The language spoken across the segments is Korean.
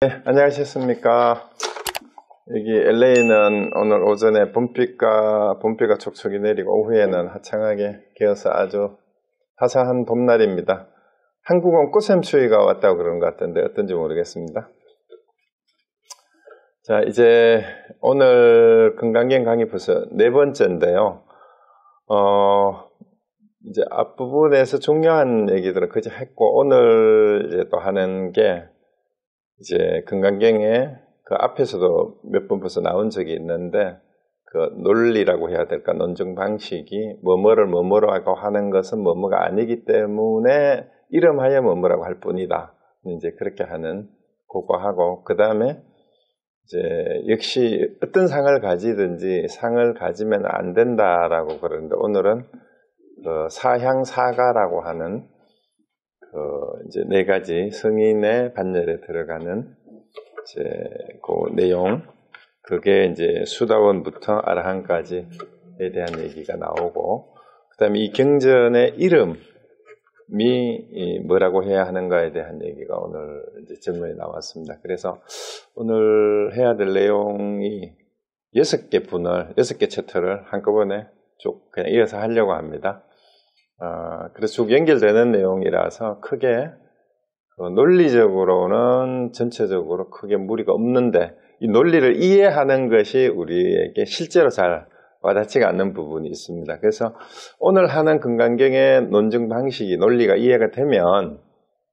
네, 안녕하셨습니까. 여기 LA는 오늘 오전에 봄비가 촉촉이 내리고 오후에는 화창하게 개어서 아주 화사한 봄날입니다. 한국은 꽃샘추위가 왔다고 그러는 것 같은데 어떤지 모르겠습니다. 자, 이제 오늘 건강기행 강의 벌써 네 번째인데요. 이제 앞부분에서 중요한 얘기들은 그저 했고, 오늘 이제 또 하는 게 이제 건강기행에 그 앞에서도 몇 번 벌써 나온 적이 있는데, 그 논리라고 해야 될까, 논증 방식이 뭐뭐를 하고 하는 것은 뭐뭐가 아니기 때문에 이름하여 뭐뭐라고 할 뿐이다. 이제 그렇게 하는 그거 하고, 그 다음에 이제 역시 어떤 상을 가지든지 상을 가지면 안 된다라고 그러는데, 오늘은 그 사향사가라고 하는 이제 네 가지 성인의 반열에 들어가는 이제 그 내용, 그게 이제 수다원부터 아라한까지에 대한 얘기가 나오고, 그다음에 이 경전의 이름이 뭐라고 해야 하는가에 대한 얘기가 오늘 이제 질문이 나왔습니다. 그래서 오늘 해야 될 내용이 6개 챕터를 한꺼번에 쭉 그냥 이어서 하려고 합니다. 그래서 쭉 연결되는 내용이라서 크게 논리적으로는 전체적으로 크게 무리가 없는데, 이 논리를 이해하는 것이 우리에게 실제로 잘 와닿지가 않는 부분이 있습니다. 그래서 오늘 하는 건강경의 논증 방식이 논리가 이해가 되면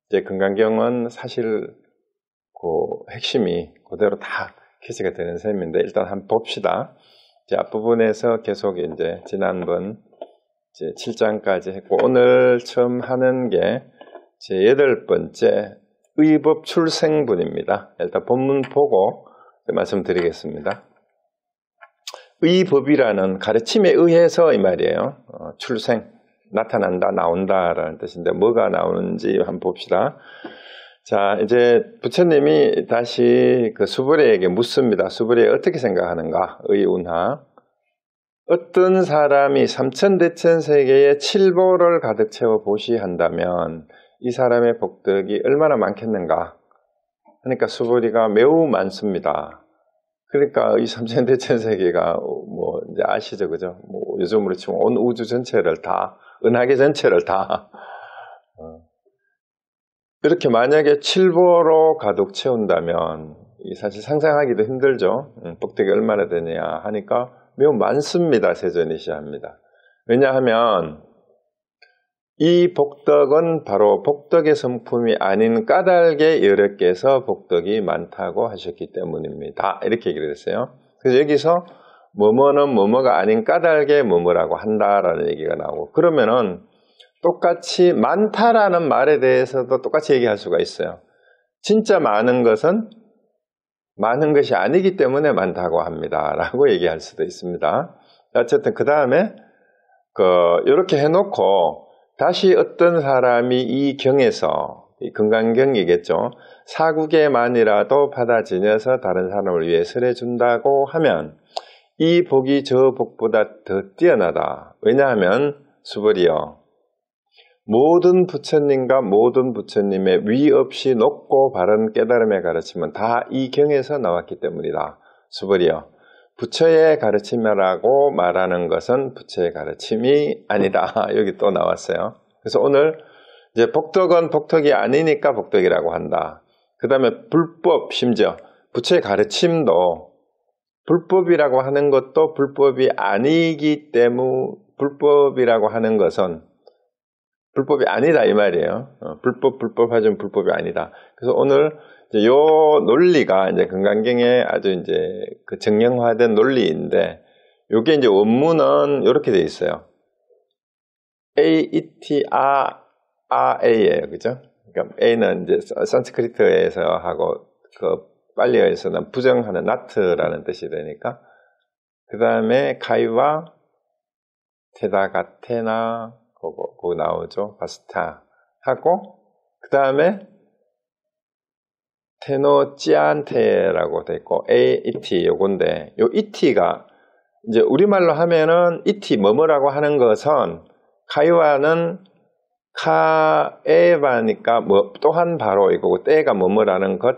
이제 건강경은 사실 그 핵심이 그대로 다 캐치가 되는 셈인데, 일단 한번 봅시다. 이제 앞부분에서 계속 이제 지난번 이제 7장까지 했고, 오늘 처음 하는 게 제 8번째 의법 출생분입니다. 일단 본문 보고 말씀드리겠습니다. 의법이라는 가르침에 의해서 이 말이에요. 출생, 나타난다, 나온다라는 뜻인데 뭐가 나오는지 한번 봅시다. 자, 이제 부처님이 다시 그 수부레에게 묻습니다. 수부레 어떻게 생각하는가? 의운하. 어떤 사람이 삼천대천세계에 칠보를 가득 채워 보시한다면 이 사람의 복덕이 얼마나 많겠는가? 그러니까 수부리가 매우 많습니다. 그러니까 이 삼천대천세계가 뭐 이제 아시죠, 그죠? 뭐 요즘으로 치면 온 우주 전체를 다, 은하계 전체를 다 이렇게 만약에 칠보로 가득 채운다면 사실 상상하기도 힘들죠. 복덕이 얼마나 되냐 하니까 매우 많습니다. 세존이시합니다. 왜냐하면 이 복덕은 바로 복덕의 성품이 아닌 까닭의 여러 개에서 복덕이 많다고 하셨기 때문입니다. 이렇게 얘기를 했어요. 그래서 여기서 뭐뭐는 뭐뭐가 아닌 까닭의 뭐뭐라고 한다라는 얘기가 나오고, 그러면은 똑같이 많다라는 말에 대해서도 똑같이 얘기할 수가 있어요. 진짜 많은 것은 많은 것이 아니기 때문에 많다고 합니다. 라고 얘기할 수도 있습니다. 어쨌든 그 다음에 이렇게 해놓고 다시 어떤 사람이 이 경에서, 이 건강경이겠죠, 사국에만이라도 받아지녀서 다른 사람을 위해 설해준다고 하면 이 복이 저 복보다 더 뛰어나다. 왜냐하면 수벌이요, 모든 부처님과 모든 부처님의 위 없이 높고 바른 깨달음의 가르침은 다 이 경에서 나왔기 때문이다. 수벌이요, 부처의 가르침이라고 말하는 것은 부처의 가르침이 아니다. 여기 또 나왔어요. 그래서 오늘 이제 복덕은 복덕이 아니니까 복덕이라고 한다. 그 다음에 불법, 심지어 부처의 가르침도 불법이라고 하는 것도 불법이 아니기 때문에, 불법이라고 하는 것은 불법이 아니다 이 말이에요. 불법하지만 불법이 아니다. 그래서 오늘 이제 요 논리가 이제 건강경에 아주 이제 그 정형화된 논리인데, 요게 이제 원문은 이렇게 돼 있어요. A에예요, 그죠? 그러니까 A는 이제 산스크리트에서 하고 그 빨리어에서는 부정하는 not라는 뜻이 되니까, 그 다음에 카이와 테다가테나 그거 나오죠. 바스타 하고, 그 다음에 테노찌안테라고 돼 있고, AET 요건데, 요 ET가 이제 우리말로 하면은 ET 뭐뭐라고 하는 것은, 카이와는 카에바니까 뭐 또한 바로 이거고, 때가 뭐뭐라는 것,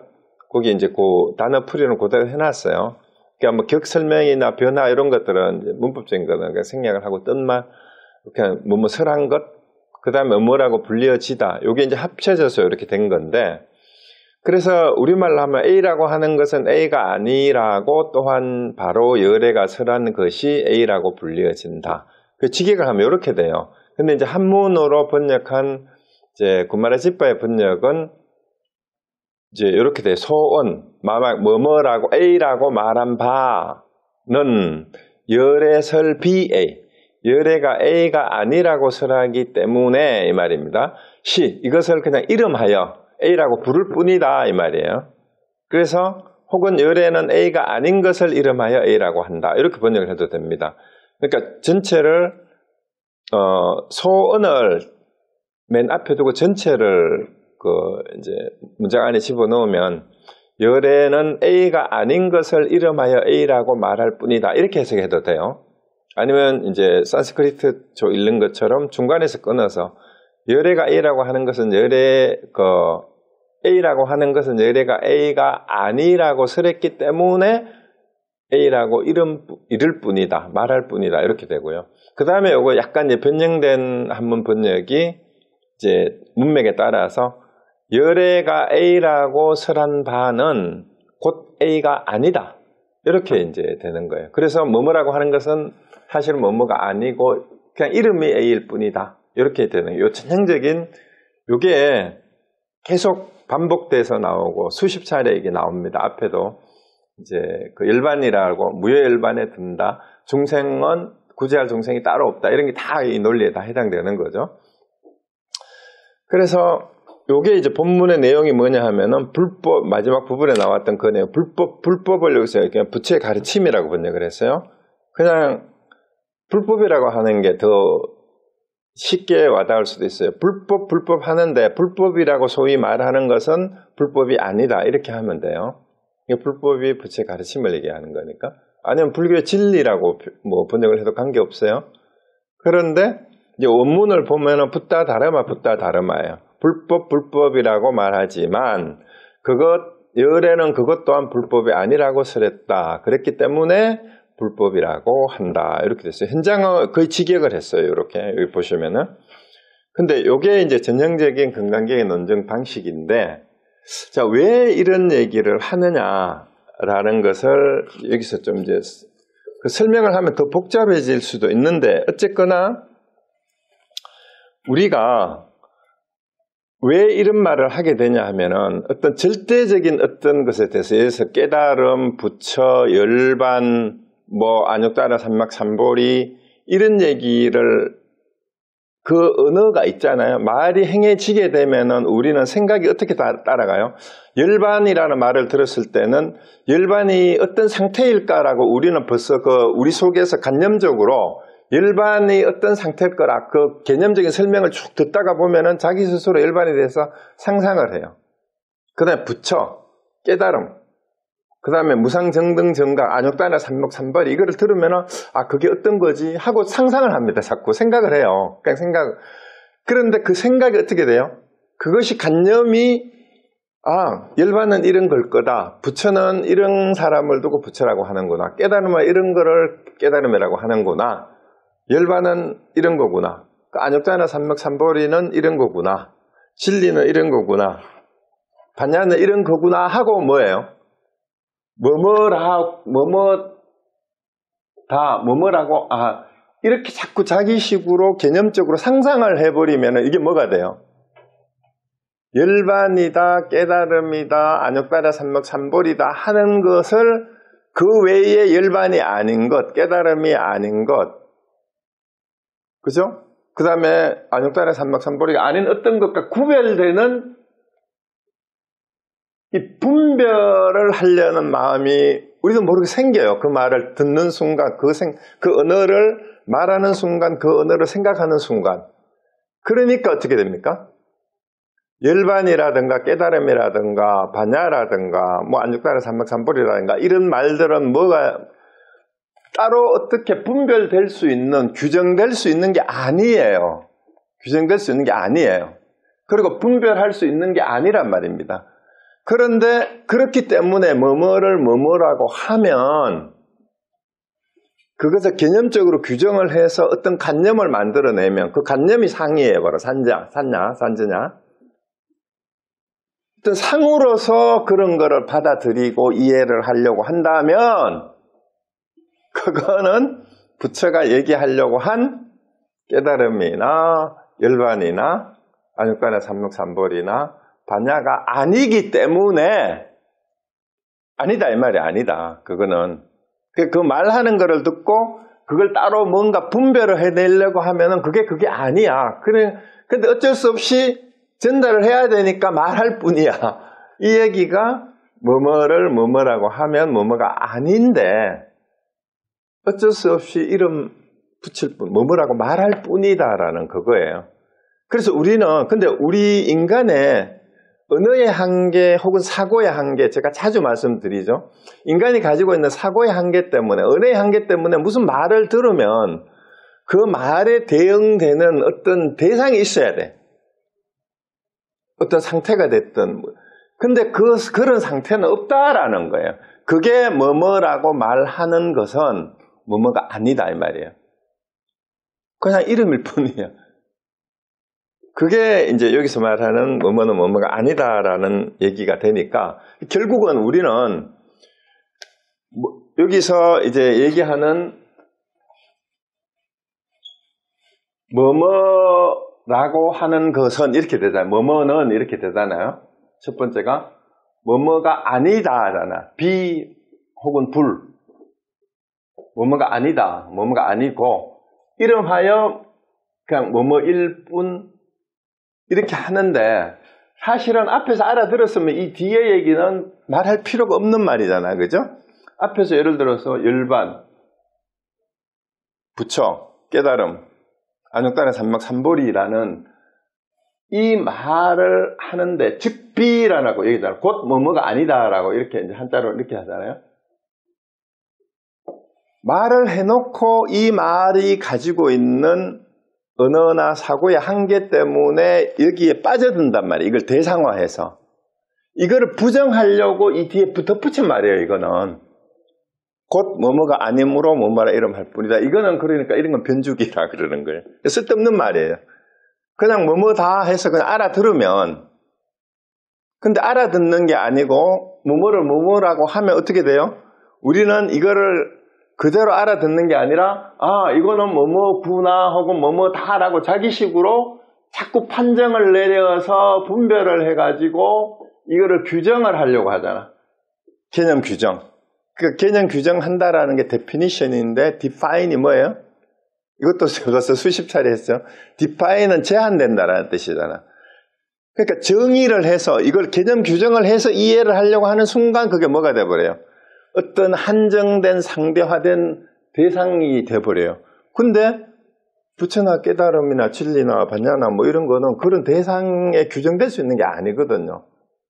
거기 이제 그 단어 풀이는 그대로 해놨어요. 그러니까 뭐 격설명이나 변화 이런 것들은 이제 문법적인 거는 그냥 생략을 하고 뜻만 그냥 설한 것, 그 다음에 뭐라고 불리어지다. 이게 이제 합쳐져서 이렇게 된 건데, 그래서 우리말로 하면 A라고 하는 것은 A가 아니라고 또한 바로 열애가 설한 것이 A라고 불리어진다. 그 직역을 하면 이렇게 돼요. 근데 이제 한문으로 번역한 이제 구마라 집바의 번역은 이제 이렇게 돼요. 소은, 뭐뭐라고 A라고 말한 바는 열애설 BA. 열애가 A가 아니라고 설하기 때문에 이 말입니다. 이것을 그냥 이름하여 A라고 부를 뿐이다 이 말이에요. 그래서 혹은 열애는 A가 아닌 것을 이름하여 A라고 한다. 이렇게 번역을 해도 됩니다. 그러니까 전체를 소은을 맨 앞에 두고 전체를 이제 문장 안에 집어넣으면 열애는 A가 아닌 것을 이름하여 A라고 말할 뿐이다. 이렇게 해석해도 돼요. 아니면 이제 산스크리트 조 읽는 것처럼 중간에서 끊어서 열애가 A라고 하는 것은 A라고 하는 것은 열애가 A가 아니라고 설했기 때문에 A라고 이를 뿐이다, 말할 뿐이다 이렇게 되고요. 그 다음에 요거 약간 이제 변형된 한문 번역이 이제 문맥에 따라서 열애가 A라고 설한 바는 곧 A가 아니다 이렇게 이제 되는 거예요. 그래서 뭐뭐라고 하는 것은 사실은 뭐뭐가 아니고 그냥 이름이 A일 뿐이다. 이렇게 되는 거예요. 요 전형적인 요게 계속 반복돼서 나오고 수십 차례 이게 나옵니다. 앞에도 이제 그 일반이라고 무효일반에 든다. 중생은 구제할 중생이 따로 없다. 이런 게 다 이 논리에 다 해당되는 거죠. 그래서 요게 이제 본문의 내용이 뭐냐 하면은 불법, 마지막 부분에 나왔던 그 내용, 불법을 여기서 그냥 부채 가르침이라고 번역을 했어요. 그냥 불법이라고 하는 게 더 쉽게 와닿을 수도 있어요. 불법 하는데 불법이라고 소위 말하는 것은 불법이 아니다. 이렇게 하면 돼요. 이게 불법이 부채 가르침을 얘기하는 거니까. 아니면 불교의 진리라고 뭐 번역을 해도 관계없어요. 그런데 이제 원문을 보면은 붙다 다르마예요. 불법이라고 말하지만 열애는 그것 또한 불법이 아니라고 설했다. 그랬기 때문에 불법이라고 한다. 이렇게 됐어요. 현장은 거의 직역을 했어요. 이렇게 여기 보시면은. 근데 요게 이제 전형적인 근간계의 논증 방식인데, 자, 왜 이런 얘기를 하느냐라는 것을 여기서 좀 이제 그 설명을 하면 더 복잡해질 수도 있는데, 어쨌거나 우리가 왜 이런 말을 하게 되냐 하면은 어떤 절대적인 어떤 것에 대해서 예를 들어서 깨달음, 부처, 열반, 안욕따라 삼막삼보리 이런 얘기를 그 언어가 있잖아요. 말이 행해지게 되면은 우리는 생각이 어떻게 따라가요? 열반이라는 말을 들었을 때는 열반이 어떤 상태일까라고 우리는 벌써 우리 속에서 관념적으로 열반이 어떤 상태일 거라 그 개념적인 설명을 쭉 듣다가 보면은 자기 스스로 열반에 대해서 상상을 해요. 그 다음에 부처, 깨달음, 그 다음에 무상정등 정각, 안욕따라 삼목삼벌 이거를 들으면은 그게 어떤 거지 하고 상상을 합니다. 자꾸 생각을 해요. 그냥 그런데 그 생각이 어떻게 돼요? 그것이 관념이 열반은 이런 걸 거다. 부처는 이런 사람을 두고 부처라고 하는구나. 깨달음은 이런 거를 깨달음이라고 하는구나. 열반은 이런 거구나. 안욕따라 삼목삼벌이는 이런 거구나. 진리는 이런 거구나. 반야는 이런 거구나 하고 뭐예요? 뭐뭐라고 이렇게 자꾸 자기식으로 개념적으로 상상을 해버리면 이게 뭐가 돼요? 열반이다, 깨달음이다, 안욕따라 삼목삼벌이다 하는 것을 그 외에 열반이 아닌 것, 깨달음이 아닌 것, 그죠? 그 다음에 안욕따라 삼목삼벌이가 아닌 어떤 것과 구별되는 이 분별을 하려는 마음이 우리도 모르게 생겨요. 그 말을 듣는 순간, 그 언어를 말하는 순간, 그 언어를 생각하는 순간. 그러니까 어떻게 됩니까? 열반이라든가 깨달음이라든가 반야라든가 안욕따라 삼목삼보리라든가 이런 말들은 뭐가 따로 어떻게 분별될 수 있는, 규정될 수 있는 게 아니에요. 규정될 수 있는 게 아니에요. 그리고 분별할 수 있는 게 아니란 말입니다. 그런데 그렇기 때문에 뭐뭐라고 하면 그것을 개념적으로 규정을 해서 어떤 관념을 만들어내면 그 관념이 상이에요. 바로 산냐, 산즈냐. 어떤 상으로서 그런 거를 받아들이고 이해를 하려고 한다면 그거는 부처가 얘기하려고 한 깨달음이나 열반이나 안육간의 삼록삼벌이나 반야가 아니기 때문에 아니다 이 말이 아니다. 그거는 그 말하는 거를 듣고 그걸 따로 뭔가 분별을 해내려고 하면은 그게 아니야. 근데 어쩔 수 없이 전달을 해야 되니까 말할 뿐이야. 이 얘기가 뭐뭐라고 하면 뭐뭐가 아닌데 어쩔 수 없이 이름 붙일 뿐, 뭐뭐라고 말할 뿐이다라는 그거예요. 그래서 근데 우리 인간의 언어의 한계 혹은 사고의 한계, 제가 자주 말씀드리죠. 인간이 가지고 있는 사고의 한계 때문에, 언어의 한계 때문에 무슨 말을 들으면 그 말에 대응되는 어떤 대상이 있어야 돼. 어떤 상태가 됐든. 근데 그런 상태는 없다라는 거예요. 그게 뭐뭐라고 말하는 것은 뭐뭐가 아니다 이 말이에요. 그냥 이름일 뿐이에요. 그게 이제 여기서 말하는 뭐뭐는 뭐뭐가 아니다라는 얘기가 되니까 결국은 우리는 여기서 이제 얘기하는 뭐뭐라고 하는 것은 이렇게 되잖아요. 뭐뭐는 이렇게 되잖아요. 첫 번째가 뭐뭐가 아니다잖아. 비 혹은 불. 뭐뭐가 아니다. 뭐뭐가 아니고 이름하여 그냥 뭐뭐일 뿐 이렇게 하는데 사실은 앞에서 알아들었으면 이 뒤에 얘기는 말할 필요가 없는 말이잖아요. 그죠? 앞에서 예를 들어서 열반, 부처, 깨달음, 안육간의 삼막삼보리라는 이 말을 하는데 즉비라고 얘기하잖아요. 곧 뭐뭐가 아니다라고 이렇게 이제 한자로 이렇게 하잖아요. 말을 해놓고 이 말이 가지고 있는 언어나 사고의 한계 때문에 여기에 빠져든단 말이에요. 이걸 대상화해서. 이거를 부정하려고 이 뒤에 덧붙인 말이에요. 이거는. 곧 뭐뭐가 아니므로 뭐뭐라 이름할 뿐이다. 이거는 그러니까 이런 건 변주기라 그러는 거예요. 쓸데없는 말이에요. 그냥 뭐뭐다 해서 그냥 알아들으면 근데 알아듣는 게 아니고 뭐뭐라고 하면 어떻게 돼요? 우리는 이거를 그대로 알아듣는 게 아니라 이거는 뭐뭐구나 혹은 뭐뭐다라고 자기식으로 자꾸 판정을 내려서 분별을 해가지고 이거를 규정을 하려고 하잖아. 개념 규정. 그 개념 규정한다라는 게 definition인데 define이 뭐예요? 이것도 적어서 수십 차례 했죠. define은 제한된다라는 뜻이잖아. 그러니까 정의를 해서 이걸 개념 규정을 해서 이해를 하려고 하는 순간 그게 뭐가 돼버려요? 어떤 한정된 상대화된 대상이 돼버려요. 근데 부처나 깨달음이나 진리나 반야나 뭐 이런 거는 그런 대상에 규정될 수 있는 게 아니거든요.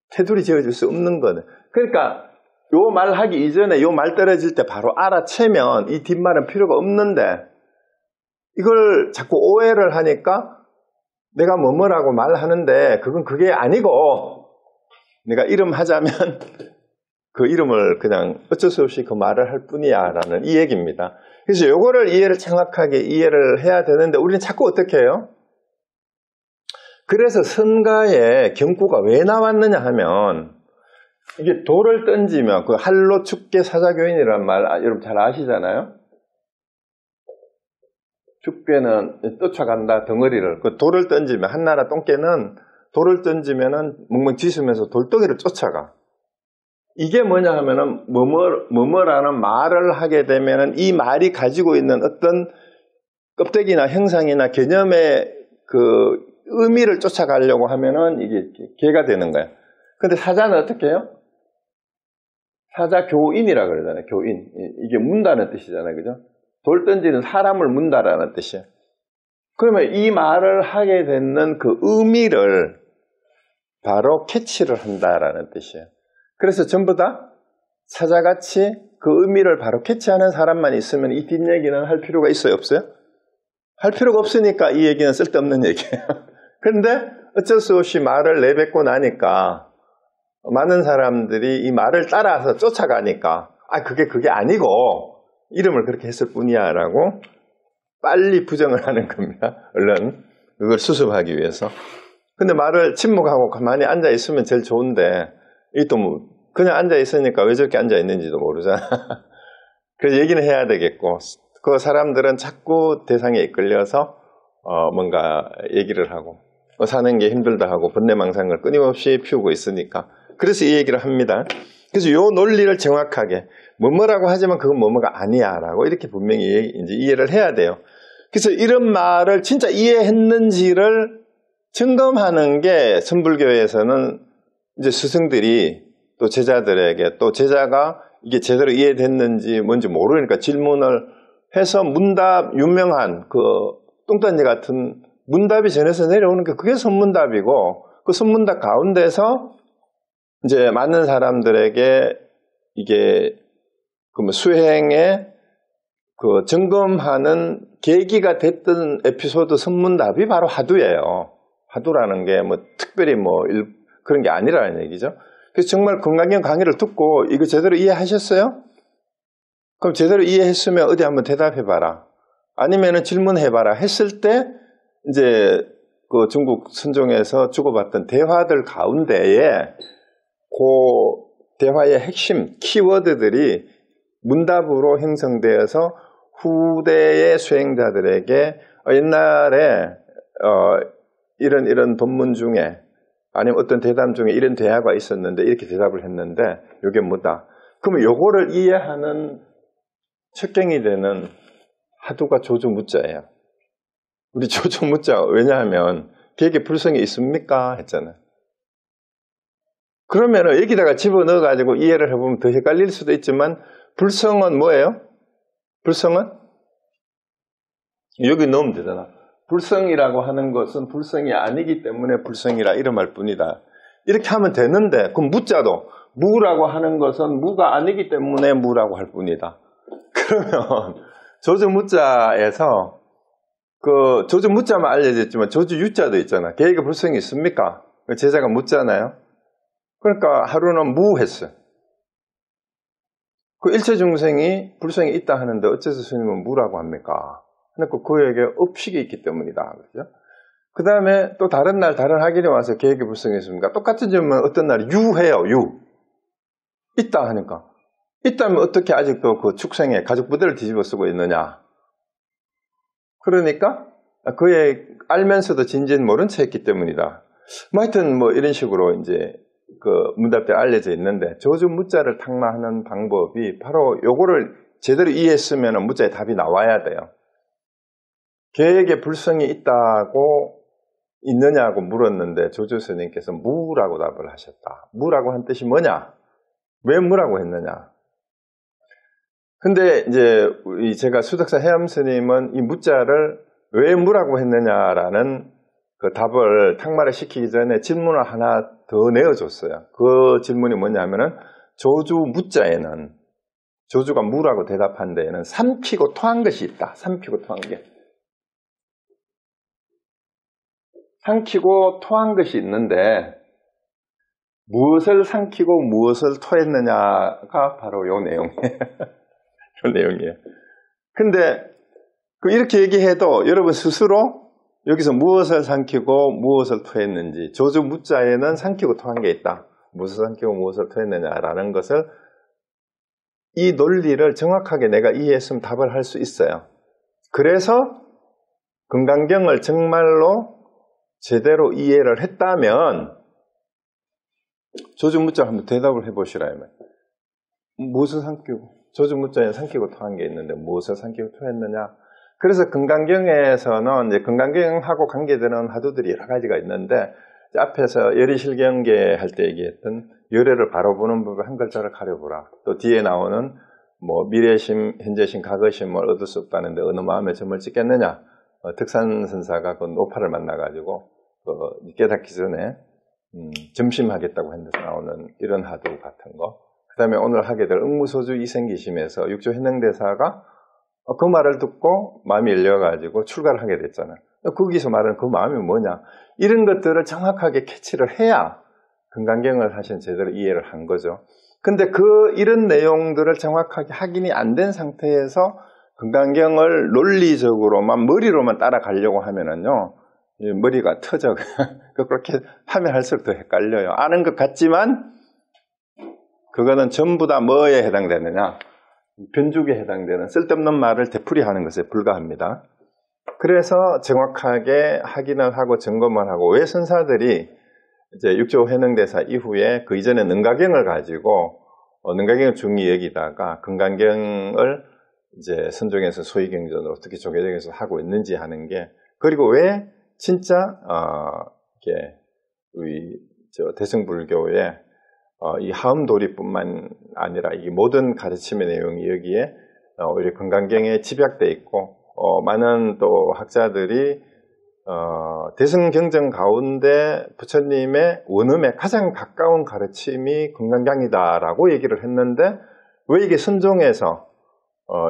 테두리 지어줄 수 없는 거는. 그러니까 요 말 하기 이전에 요 말 떨어질 때 바로 알아채면 이 뒷말은 필요가 없는데 이걸 자꾸 오해를 하니까 내가 뭐뭐라고 말하는데 그게 아니고 내가 이름 하자면 그 이름을 그냥 어쩔 수 없이 그 말을 할 뿐이야 라는 이 얘기입니다. 그래서 요거를 정확하게 이해를 해야 되는데 우리는 자꾸 어떻게 해요? 그래서 선가에 경구가 왜 나왔느냐 하면 이게 돌을 던지면 그 할로 축계 사자교인이라는 말 여러분 잘 아시잖아요. 축계는 쫓아간다 덩어리를 그 돌을 던지면 한나라 똥개는 돌을 던지면은 멍멍 짖으면서 돌덩이를 쫓아가. 이게 뭐냐 하면은 뭐뭐라는 말을 하게 되면은 이 말이 가지고 있는 어떤 껍데기나 형상이나 개념의 그 의미를 쫓아가려고 하면은 이게 개가 되는 거야. 근데 사자는 어떻게 해요? 사자 교인이라 그러잖아요. 교인. 이게 문다는 뜻이잖아요. 그죠? 돌 던지는 사람을 문다라는 뜻이에요. 그러면 이 말을 하게 되는 그 의미를 바로 캐치를 한다라는 뜻이에요. 그래서 전부 다 사자같이 그 의미를 바로 캐치하는 사람만 있으면 이 뒷얘기는 할 필요가 있어요? 없어요? 할 필요가 없으니까 이 얘기는 쓸데없는 얘기예요. 근데 어쩔 수 없이 말을 내뱉고 나니까 많은 사람들이 이 말을 따라서 쫓아가니까 그게 아니고 이름을 그렇게 했을 뿐이야 라고 빨리 부정을 하는 겁니다. 얼른 그걸 수습하기 위해서. 근데 말을 침묵하고 가만히 앉아 있으면 제일 좋은데 이 또 뭐 그냥 앉아 있으니까 왜 저렇게 앉아 있는지도 모르잖아. 그래서 얘기는 해야 되겠고 그 사람들은 자꾸 대상에 이끌려서 뭔가 얘기를 하고 사는 게 힘들다 하고 번뇌망상을 끊임없이 피우고 있으니까 그래서 이 얘기를 합니다. 그래서 이 논리를 정확하게 뭐뭐라고 하지만 그건 뭐뭐가 아니야 라고 이렇게 분명히 이제 이해를 해야 돼요. 그래서 이런 말을 진짜 이해했는지를 점검하는 게 선불교에서는 이제 스승들이 또 제자들에게 또 제자가 이게 제대로 이해됐는지 뭔지 모르니까 질문을 해서 문답 유명한 그 뚱딴지 같은 문답이 전해서 내려오는 게 그게 선문답이고 그 선문답 가운데서 이제 많은 사람들에게 이게 그 수행에 그 점검하는 계기가 됐던 에피소드 선문답이 바로 화두예요. 화두라는 게 뭐 특별히 뭐 그런 게 아니라는 얘기죠. 그래서 정말 건강경 강의를 듣고 이거 제대로 이해하셨어요? 그럼 제대로 이해했으면 어디 한번 대답해봐라. 아니면은 질문해봐라 했을 때 이제 그 중국 선종에서 주고받던 대화들 가운데에 그 대화의 핵심 키워드들이 문답으로 형성되어서 후대의 수행자들에게 옛날에 이런 법문 중에 아니면 어떤 대담 중에 이런 대화가 있었는데 이렇게 대답을 했는데 이게 뭐다. 그러면 요거를 이해하는 척경이 되는 화두가 조주무자예요. 우리 조주무자 왜냐하면 계획에 불성이 있습니까? 했잖아요. 그러면 여기다가 집어넣어가지고 이해를 해보면 더 헷갈릴 수도 있지만 불성은 뭐예요? 불성은? 여기 넣으면 되잖아. 불성이라고 하는 것은 불성이 아니기 때문에 불성이라 이름할 뿐이다. 이렇게 하면 되는데 그럼 무자도 무라고 하는 것은 무가 아니기 때문에 무라고 할 뿐이다. 그러면 조주무자에서 그 조주무자만 알려졌지만 조주유자도 있잖아. 계획에 불성이 있습니까? 제자가 묻잖아요. 그러니까 하루는 무 했어요. 그 일체 중생이 불성이 있다 하는데 어째서 스님은 무라고 합니까? 그러니까 그에게 업식이 있기 때문이다. 그렇죠? 그 다음에 또 다른 날 다른 학인이 와서 계획에 불성이 있습니까? 똑같은 질문은 어떤 날 유해요. 유. 있다 하니까. 있다면 어떻게 아직도 그 축생에 가죽 부대를 뒤집어 쓰고 있느냐. 그러니까 그의 알면서도 진진 모른 채 했기 때문이다. 뭐 하여튼 뭐 이런 식으로 이제 그 문답대 알려져 있는데 조주무자를 탁마하는 방법이 바로 요거를 제대로 이해했으면 무자의 답이 나와야 돼요. 계획에 불성이 있다고 있느냐고 물었는데 조주 스님께서 무라고 답을 하셨다. 무라고 한 뜻이 뭐냐? 왜 무라고 했느냐? 근데 이제 제가 수덕사 해암 스님은 이 무자를 왜 무라고 했느냐라는 그 답을 탁마를 시키기 전에 질문을 하나 더 내어줬어요. 그 질문이 뭐냐면은 조주 무자에는 조주가 무라고 대답한 데에는 삼키고 토한 것이 있다. 삼키고 토한 게. 삼키고 토한 것이 있는데 무엇을 삼키고 무엇을 토했느냐가 바로 요 내용이에요. 요 내용이에요. 근데 이렇게 얘기해도 여러분 스스로 여기서 무엇을 삼키고 무엇을 토했는지 조주 무자에는 삼키고 토한 게 있다. 무엇을 삼키고 무엇을 토했느냐라는 것을 이 논리를 정확하게 내가 이해했으면 답을 할 수 있어요. 그래서 금강경을 정말로 제대로 이해를 했다면 조주무자 한번 대답을 해보시라. 무엇을 삼키고 조주무자에 삼키고 토한 게 있는데 무엇을 삼키고 토했느냐. 그래서 금강경에서는 이제 금강경하고 관계되는 화두들이 여러 가지가 있는데 앞에서 열의실경계 할 때 얘기했던 열애를 바로 보는 법을 한 글자를 가려보라. 또 뒤에 나오는 뭐 미래심, 현재심, 과거심을 얻을 수 없다는데 어느 마음에 점을 찍겠느냐. 득산선사가 그 노파를 만나가지고 깨닫기 전에 점심하겠다고 했는데 나오는 이런 화두 같은 거. 그 다음에 오늘 하게 될 응무소주 이생기심에서 육조 현행대사가 그 말을 듣고 마음이 열려가지고 출가를 하게 됐잖아요. 거기서 말하는 그 마음이 뭐냐. 이런 것들을 정확하게 캐치를 해야 건강경을 사실 제대로 이해를 한 거죠. 근데 이런 내용들을 정확하게 확인이 안 된 상태에서 건강경을 논리적으로만, 머리로만 따라가려고 하면은요, 머리가 터져. 그렇게 하면 할수록 더 헷갈려요. 아는 것 같지만, 그거는 전부 다 뭐에 해당되느냐? 변죽에 해당되는 쓸데없는 말을 되풀이하는 것에 불과합니다. 그래서 정확하게 확인을 하고 점검을 하고, 왜 선사들이 이제 6조 회능대사 이후에 그 이전에 능가경을 가지고 능가경을 중히 여기다가 건강경을 이제 선종에서 소위경전으로 어떻게 조계적에서 하고 있는지 하는 게, 그리고 왜 진짜 이게 우리 대승불교의 이 하음도리뿐만 아니라 이 모든 가르침의 내용이 여기에 오히려 건강경에 집약되어 있고, 많은 또 학자들이 대승경전 가운데 부처님의 원음에 가장 가까운 가르침이 건강경이다라고 얘기를 했는데, 왜 이게 선종에서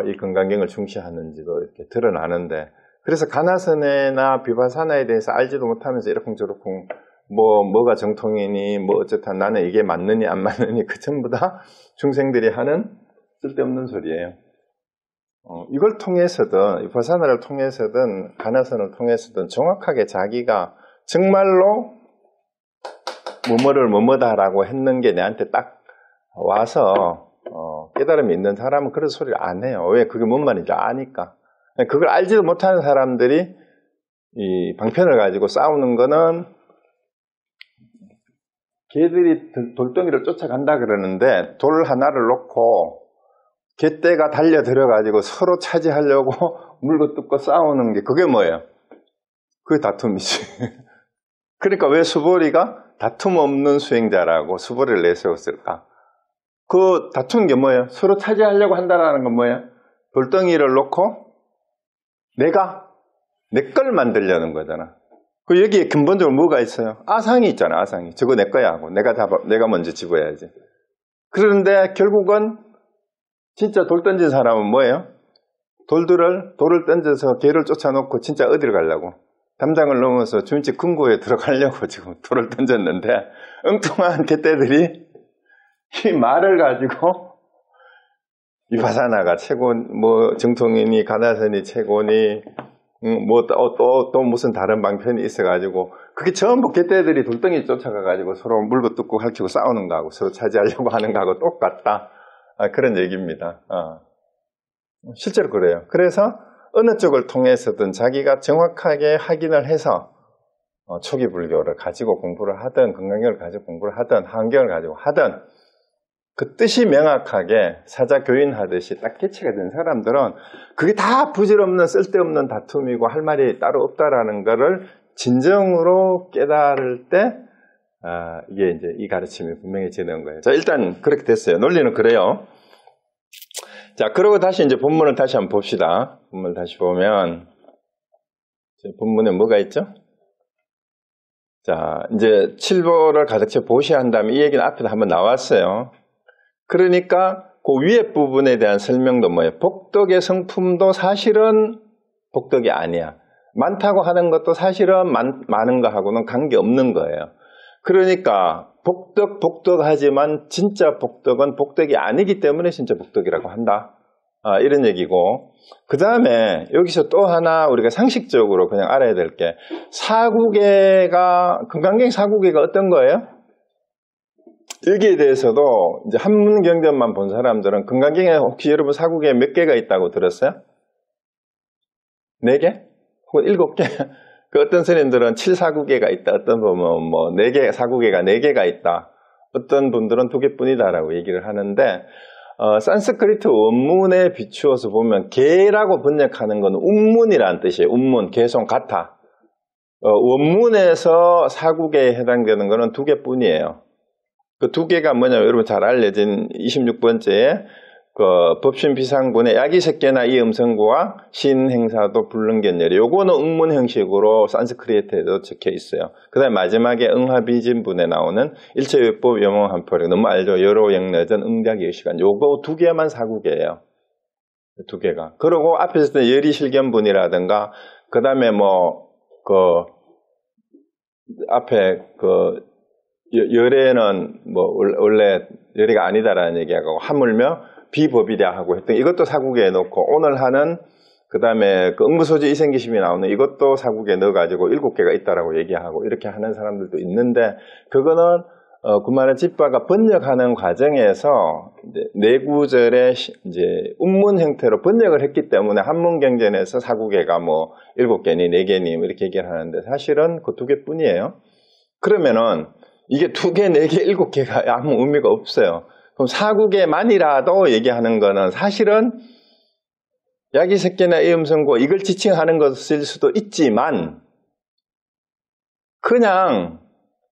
이 건강경을 중시하는지도 이렇게 드러나는데, 그래서 가나선해나 비파사나에 대해서 알지도 못하면서 이러쿵저러쿵 뭐가 정통이니 뭐 어쨌든 나는 이게 맞느니 안 맞느니 그 전부 다 중생들이 하는 쓸데없는 소리예요. 이걸 통해서든 비파사나를 통해서든 가나선을 통해서든 정확하게 자기가 정말로 뭐뭐다라고 했는 게 내한테 딱 와서 깨달음이 있는 사람은 그런 소리를 안 해요. 왜? 그게 뭔 말인지 아니까. 그걸 알지도 못하는 사람들이 이 방편을 가지고 싸우는 거는, 개들이 돌덩이를 쫓아간다 그러는데 돌 하나를 놓고 개떼가 달려 들어가지고 서로 차지하려고 물고 뜯고 싸우는 게, 그게 뭐예요? 그게 다툼이지. 그러니까 왜 수보리가 다툼 없는 수행자라고 수보리를 내세웠을까? 그 다투는 게 뭐예요? 서로 차지하려고 한다는 건 뭐예요? 돌덩이를 놓고 내가 내 걸 만들려는 거잖아. 그 여기에 근본적으로 뭐가 있어요? 아상이 있잖아, 아상이. 저거 내 거야 하고 내가 먼저 집어야지. 그런데 결국은 진짜 돌 던진 사람은 뭐예요? 돌을 던져서 개를 쫓아놓고 진짜 어디를 가려고? 담장을 넘어서 주인집 금고에 들어가려고 지금 돌을 던졌는데, 엉뚱한 개떼들이 이 말을 가지고 비파사나가 최고, 뭐 정통이니 가나선이 최고니, 뭐 또 무슨 다른 방편이 있어가지고, 그게 전부 개떼들이 돌덩이 쫓아가가지고 서로 물고 뜯고 핥히고 싸우는 거하고 서로 차지하려고 하는 거하고 똑같다. 그런 얘기입니다. 실제로 그래요. 그래서 어느 쪽을 통해서든 자기가 정확하게 확인을 해서 초기 불교를 가지고 공부를 하든, 건강경을 가지고 공부를 하든, 하은경을 가지고 하든, 그 뜻이 명확하게 사자교인 하듯이 딱 개체가 된 사람들은 그게 다 부질없는 쓸데없는 다툼이고 할 말이 따로 없다라는 거를 진정으로 깨달을 때, 이게 이제 이 가르침이 분명해지는 거예요. 자, 일단 그렇게 됐어요. 논리는 그래요. 자, 그러고 다시 이제 본문을 다시 한번 봅시다. 본문을 다시 보면, 본문에 뭐가 있죠? 자, 이제 칠보를 가득 채 보시한 다음에 이 얘기는 앞에도 한번 나왔어요. 그러니까 그 위에 부분에 대한 설명도 뭐예요? 복덕의 성품도 사실은 복덕이 아니야. 많다고 하는 것도 사실은 많은 거하고는 관계없는 거예요. 그러니까 복덕하지만 진짜 복덕은 복덕이 아니기 때문에 진짜 복덕이라고 한다. 이런 얘기고, 그 다음에 여기서 또 하나 우리가 상식적으로 그냥 알아야 될 게, 건강경 사구계가 어떤 거예요? 여기에 대해서도 이제 한문경전만 본 사람들은 건강경에 혹시 여러분 사구계 몇 개가 있다고 들었어요? 4개? 혹은 7개? 그 어떤 스님들은 7사구계가 있다. 어떤 분은 뭐 4개, 사구계가 4개가 있다. 어떤 분들은 2개뿐이다라고 얘기를 하는데, 산스크리트 원문에 비추어서 보면 개라고 번역하는 건 운문이라는 뜻이에요. 운문, 개송, 같아. 원문에서 사구계에 해당되는 거는 2개뿐이에요. 그 2개가 뭐냐면 여러분 잘 알려진 26번째에 그 법신비상분의 야기색계나 이 음성구와 신행사도 불능견열이, 요거는 응문 형식으로 산스크리트에도 적혀 있어요. 그 다음에 마지막에 응하비진분에 나오는 일체요법 염원한포력, 너무 알죠? 여로영내전 응략의시간, 요거 2개만 사구계예요. 2개가. 그리고 앞에서 열이실견분이라든가, 그 다음에 앞에 열애는 뭐 원래 열애가 아니다라는 얘기하고 하물며 비법이랴 하고 했던 이것도 사국에 넣고 오늘 하는 그 다음에 그 응무소지 이생기심이 나오는 이것도 사국에 넣어가지고 7개가 있다라고 얘기하고 이렇게 하는 사람들도 있는데 그거는 구만의 집바가 번역하는 과정에서 이제 내구절의 이제 운문 형태로 번역을 했기 때문에 한문경전에서 사국에가 뭐 7개니 4개니 이렇게 얘기를 하는데 사실은 그 2개뿐이에요. 그러면은 이게 2개, 4개, 7개가 아무 의미가 없어요. 그럼 사국에만이라도 얘기하는 거는 사실은 야기새끼나 이음성고 이걸 지칭하는 것일 수도 있지만 그냥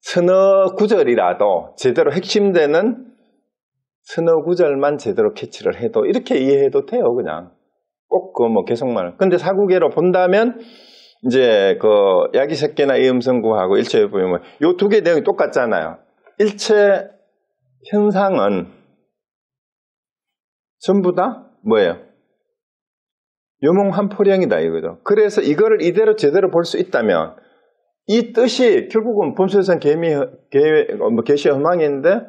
서너 구절이라도 제대로 핵심되는 서너 구절만 제대로 캐치를 해도 이렇게 이해해도 돼요. 그냥 꼭 그 뭐 개성말. 근데 사국에로 본다면 이제 그 야기새끼나 이음성구하고 일체 보면 요 2개 내용이 똑같잖아요. 일체 현상은 전부 다 뭐예요? 요몽한포령이다 이거죠. 그래서 이거를 이대로 제대로 볼 수 있다면 이 뜻이 결국은 범수에선 계시 허망인데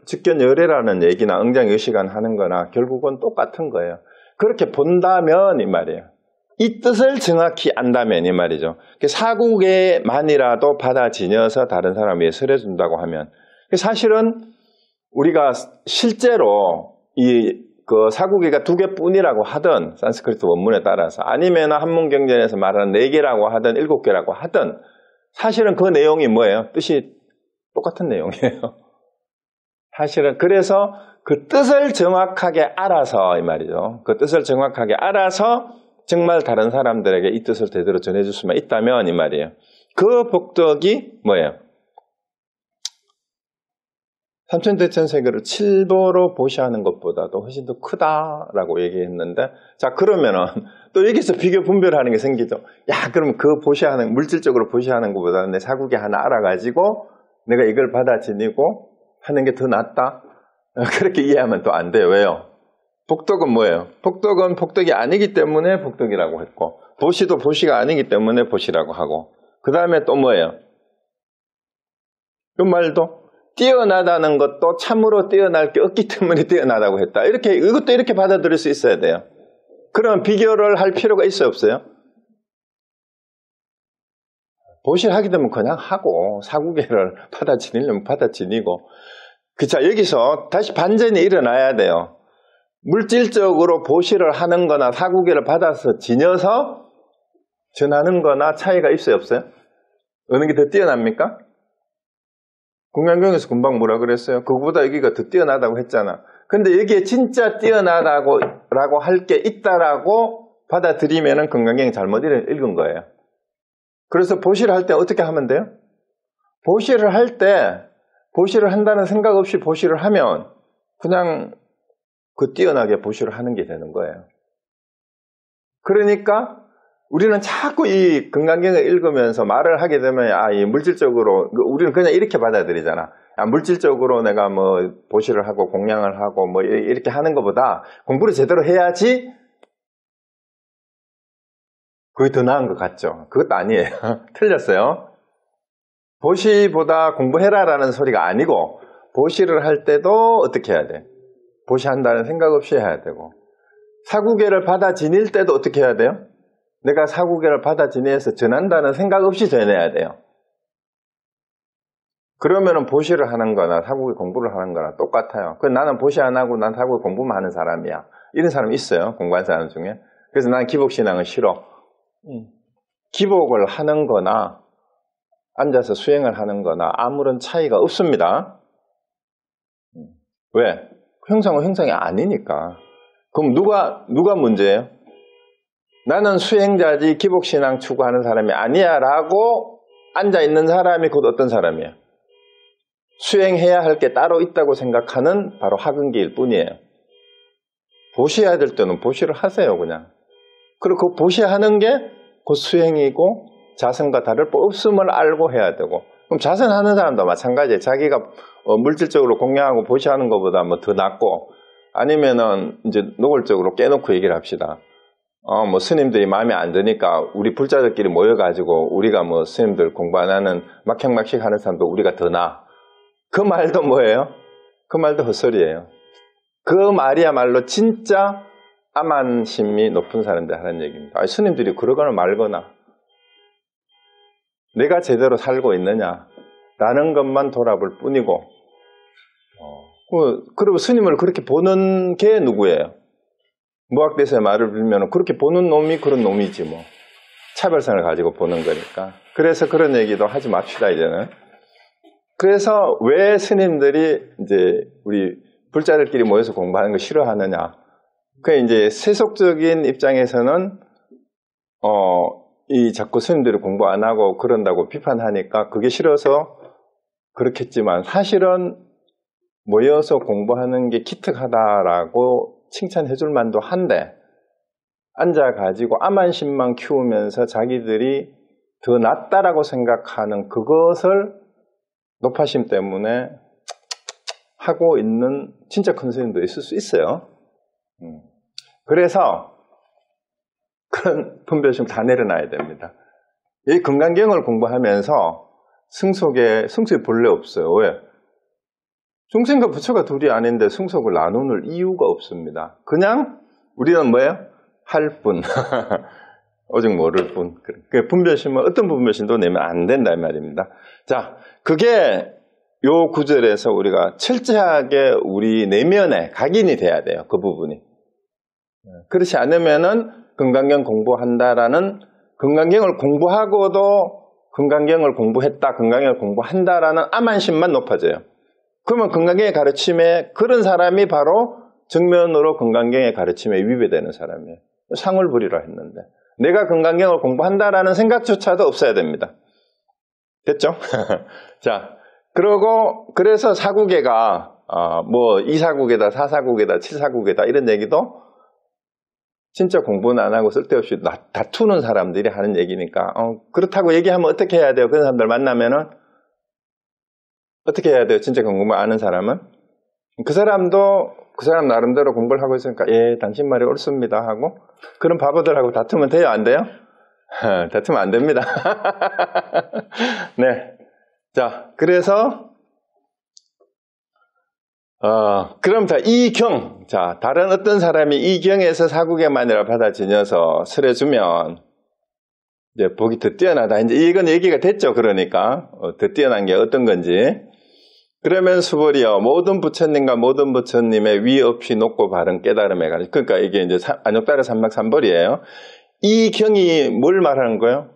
직견열애라는 얘기나 응장의시간 하는 거나 결국은 똑같은 거예요. 그렇게 본다면 이 말이에요. 이 뜻을 정확히 안다면 이 말이죠. 사국에만이라도 받아 지녀서 다른 사람 위해 설해준다고 하면 사실은 우리가 실제로 그 사국에가 2개뿐이라고 하든 산스크리트 원문에 따라서 아니면 한문경전에서 말하는 4개라고 하든 7개라고 하든 사실은 그 내용이 뭐예요? 뜻이 똑같은 내용이에요. 사실은 그래서 그 뜻을 정확하게 알아서 이 말이죠. 그 뜻을 정확하게 알아서 정말 다른 사람들에게 이 뜻을 제대로 전해줄 수만 있다면 이 말이에요. 그 복덕이 뭐예요? 삼천대천세계를 칠보로 보시하는 것보다도 훨씬 더 크다라고 얘기했는데 자 그러면은 또 여기서 비교 분별하는 게 생기죠. 야 그럼 그 보시하는 물질적으로 보시하는 것보다는 내 사국에 하나 알아가지고 내가 이걸 받아 지니고 하는 게 더 낫다? 그렇게 이해하면 또 안 돼요. 왜요? 복덕은 뭐예요? 복덕은 복덕이 아니기 때문에 복덕이라고 했고 보시도 보시가 아니기 때문에 보시라고 하고 그 다음에 또 뭐예요? 이 말도 뛰어나다는 것도 참으로 뛰어날 게 없기 때문에 뛰어나다고 했다. 이것도 이렇게 받아들일 수 있어야 돼요. 그럼 비교를 할 필요가 있어요, 없어요? 보시를 하게 되면 그냥 하고 사국에를 받아 지니려면 받아 지니고 자 여기서 다시 반전이 일어나야 돼요. 물질적으로 보시를 하는 거나 사국에를 받아서 지녀서 전하는 거나 차이가 있어요, 없어요? 어느 게 더 뛰어납니까? 공양경에서 금방 뭐라 그랬어요? 그거보다 여기가 더 뛰어나다고 했잖아. 근데 여기에 진짜 뛰어나다고 할 게 있다라고 받아들이면은 건강경이 잘못 읽은 거예요. 그래서 보시를 할 때 어떻게 하면 돼요? 보시를 할 때 보시를 한다는 생각 없이 보시를 하면 그냥 그 뛰어나게 보시를 하는 게 되는 거예요. 그러니까 우리는 자꾸 이 건강경을 읽으면서 말을 하게 되면 이 물질적으로 우리는 그냥 이렇게 받아들이잖아. 물질적으로 내가 뭐 보시를 하고 공양을 하고 뭐 이렇게 하는 것보다 공부를 제대로 해야지 그게 더 나은 것 같죠. 그것도 아니에요. 틀렸어요. 보시보다 공부해라라는 소리가 아니고 보시를 할 때도 어떻게 해야 돼? 보시한다는 생각 없이 해야 되고 사국에를 받아 지닐 때도 어떻게 해야 돼요? 내가 사국에를 받아 지내서 전한다는 생각 없이 전해야 돼요. 그러면은 보시를 하는 거나 사국에 공부를 하는 거나 똑같아요. 나는 보시 안 하고 난 사국에 공부만 하는 사람이야. 이런 사람 있어요. 공부하는 사람 중에. 그래서 난 기복신앙은 싫어. 기복을 하는 거나 앉아서 수행을 하는 거나 아무런 차이가 없습니다. 왜? 형상은 형상이 아니니까. 그럼 누가 문제예요? 나는 수행자지 기복신앙 추구하는 사람이 아니야 라고 앉아있는 사람이 곧 어떤 사람이에요? 수행해야 할 게 따로 있다고 생각하는 바로 학은기일 뿐이에요. 보시해야 될 때는 보시를 하세요 그냥. 그리고 그 보시하는 게 곧 수행이고 자선과 다를 바 없음을 알고 해야 되고 그럼 자선하는 사람도 마찬가지예요. 자기가 물질적으로 공양하고 보시하는 것보다 뭐 더 낫고 아니면은 이제 노골적으로 깨놓고 얘기를 합시다. 뭐 스님들이 마음에 안 드니까 우리 불자들끼리 모여가지고 우리가 뭐 스님들 공부 안 하는 막형막식 하는 사람도 우리가 더 나아. 그 말도 뭐예요? 그 말도 헛소리예요. 그 말이야말로 진짜 암안심이 높은 사람들 하는 얘기입니다. 스님들이 그러거나 말거나 내가 제대로 살고 있느냐 라는 것만 돌아볼 뿐이고, 그리고 스님을 그렇게 보는 게 누구예요? 무학대세의 말을 빌면 그렇게 보는 놈이 그런 놈이지 뭐. 차별성을 가지고 보는 거니까. 그래서 그런 얘기도 하지 맙시다 이제는. 그래서 왜 스님들이 이제 우리 불자들끼리 모여서 공부하는 거 싫어하느냐? 그 이제 세속적인 입장에서는 이 자꾸 스님들이 공부 안 하고 그런다고 비판하니까 그게 싫어서 그렇겠지만 사실은 모여서 공부하는 게 기특하다라고 칭찬해 줄 만도 한데 앉아가지고 암안심만 키우면서 자기들이 더 낫다라고 생각하는 그것을 높아심 때문에 하고 있는 진짜 큰 스님도 있을 수 있어요. 그래서 그런 분별심 다 내려놔야 됩니다. 이 금강경을 공부하면서 승속에 본래 없어요. 왜? 중생과 부처가 둘이 아닌데 승속을 나누는 이유가 없습니다. 그냥 우리는 뭐예요? 할 뿐. 오직 모를 뿐. 그 분별심은 어떤 분별심도 내면 안 된다 이 말입니다. 자, 그게 요 구절에서 우리가 철저하게 우리 내면에 각인이 돼야 돼요. 그 부분이. 그렇지 않으면은 금강경 공부한다라는, 금강경을 공부하고도 금강경을 공부했다, 금강경을 공부한다라는 암안심만 높아져요. 그러면 금강경의 가르침에, 그런 사람이 바로 정면으로 금강경의 가르침에 위배되는 사람이에요. 상을 부리라 했는데 내가 금강경을 공부한다라는 생각조차도 없어야 됩니다. 됐죠? 자, 그래서 사구계가 뭐 2사구계다, 4사구계다, 7사구계다 이런 얘기도 진짜 공부는 안 하고 쓸데없이 다투는 사람들이 하는 얘기니까 그렇다고 얘기하면 어떻게 해야 돼요? 그런 사람들 만나면은 어떻게 해야 돼요? 진짜 공부만 아는 사람은? 그 사람 나름대로 공부를 하고 있으니까 예, 당신 말이 옳습니다 하고 그런 바보들하고 다투면 돼요? 안 돼요? 다투면 안 됩니다. 네. 자, 그래서 그럼 이경, 자, 다른 어떤 사람이 이경에서 사구계만이라 받아지녀서 설해주면 이제 복이 더 뛰어나다. 이제 이건 얘기가 됐죠. 그러니까 더 뛰어난 게 어떤 건지. 그러면 수벌이여 모든 부처님과 모든 부처님의 위 없이 높고 바른 깨달음에 관해, 그러니까 이게 이제 안욕달의 삼막삼벌이에요. 이 경이 뭘 말하는 거예요?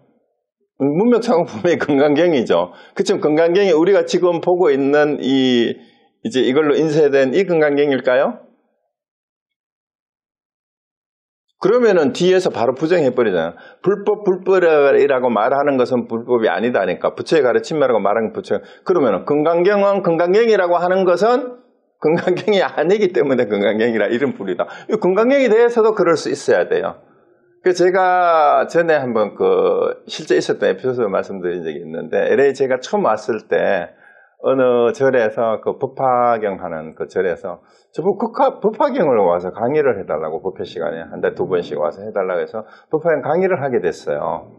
문맥상은 분명히 금강경이죠. 그치만 금강경이 우리가 지금 보고 있는 이제 이걸로 인쇄된 이 금강경일까요? 그러면은 뒤에서 바로 부정해버리잖아요. 불법이라고 말하는 것은 불법이 아니다니까. 부처의 가르침이라고 말하는 부처. 그러면은 금강경은 금강경이라고 하는 것은 금강경이 아니기 때문에 금강경이라 이름 부리다. 이 금강경에 대해서도 그럴 수 있어야 돼요. 제가 전에 한번 실제 있었던 에피소드 말씀드린 적이 있는데, LA 제가 처음 왔을 때 어느 절에서 법화경 하는 그 절에서 저보고 법화경을 와서 강의를 해달라고, 법회 시간에 한 달에 2번씩 와서 해달라고 해서 법화경 강의를 하게 됐어요.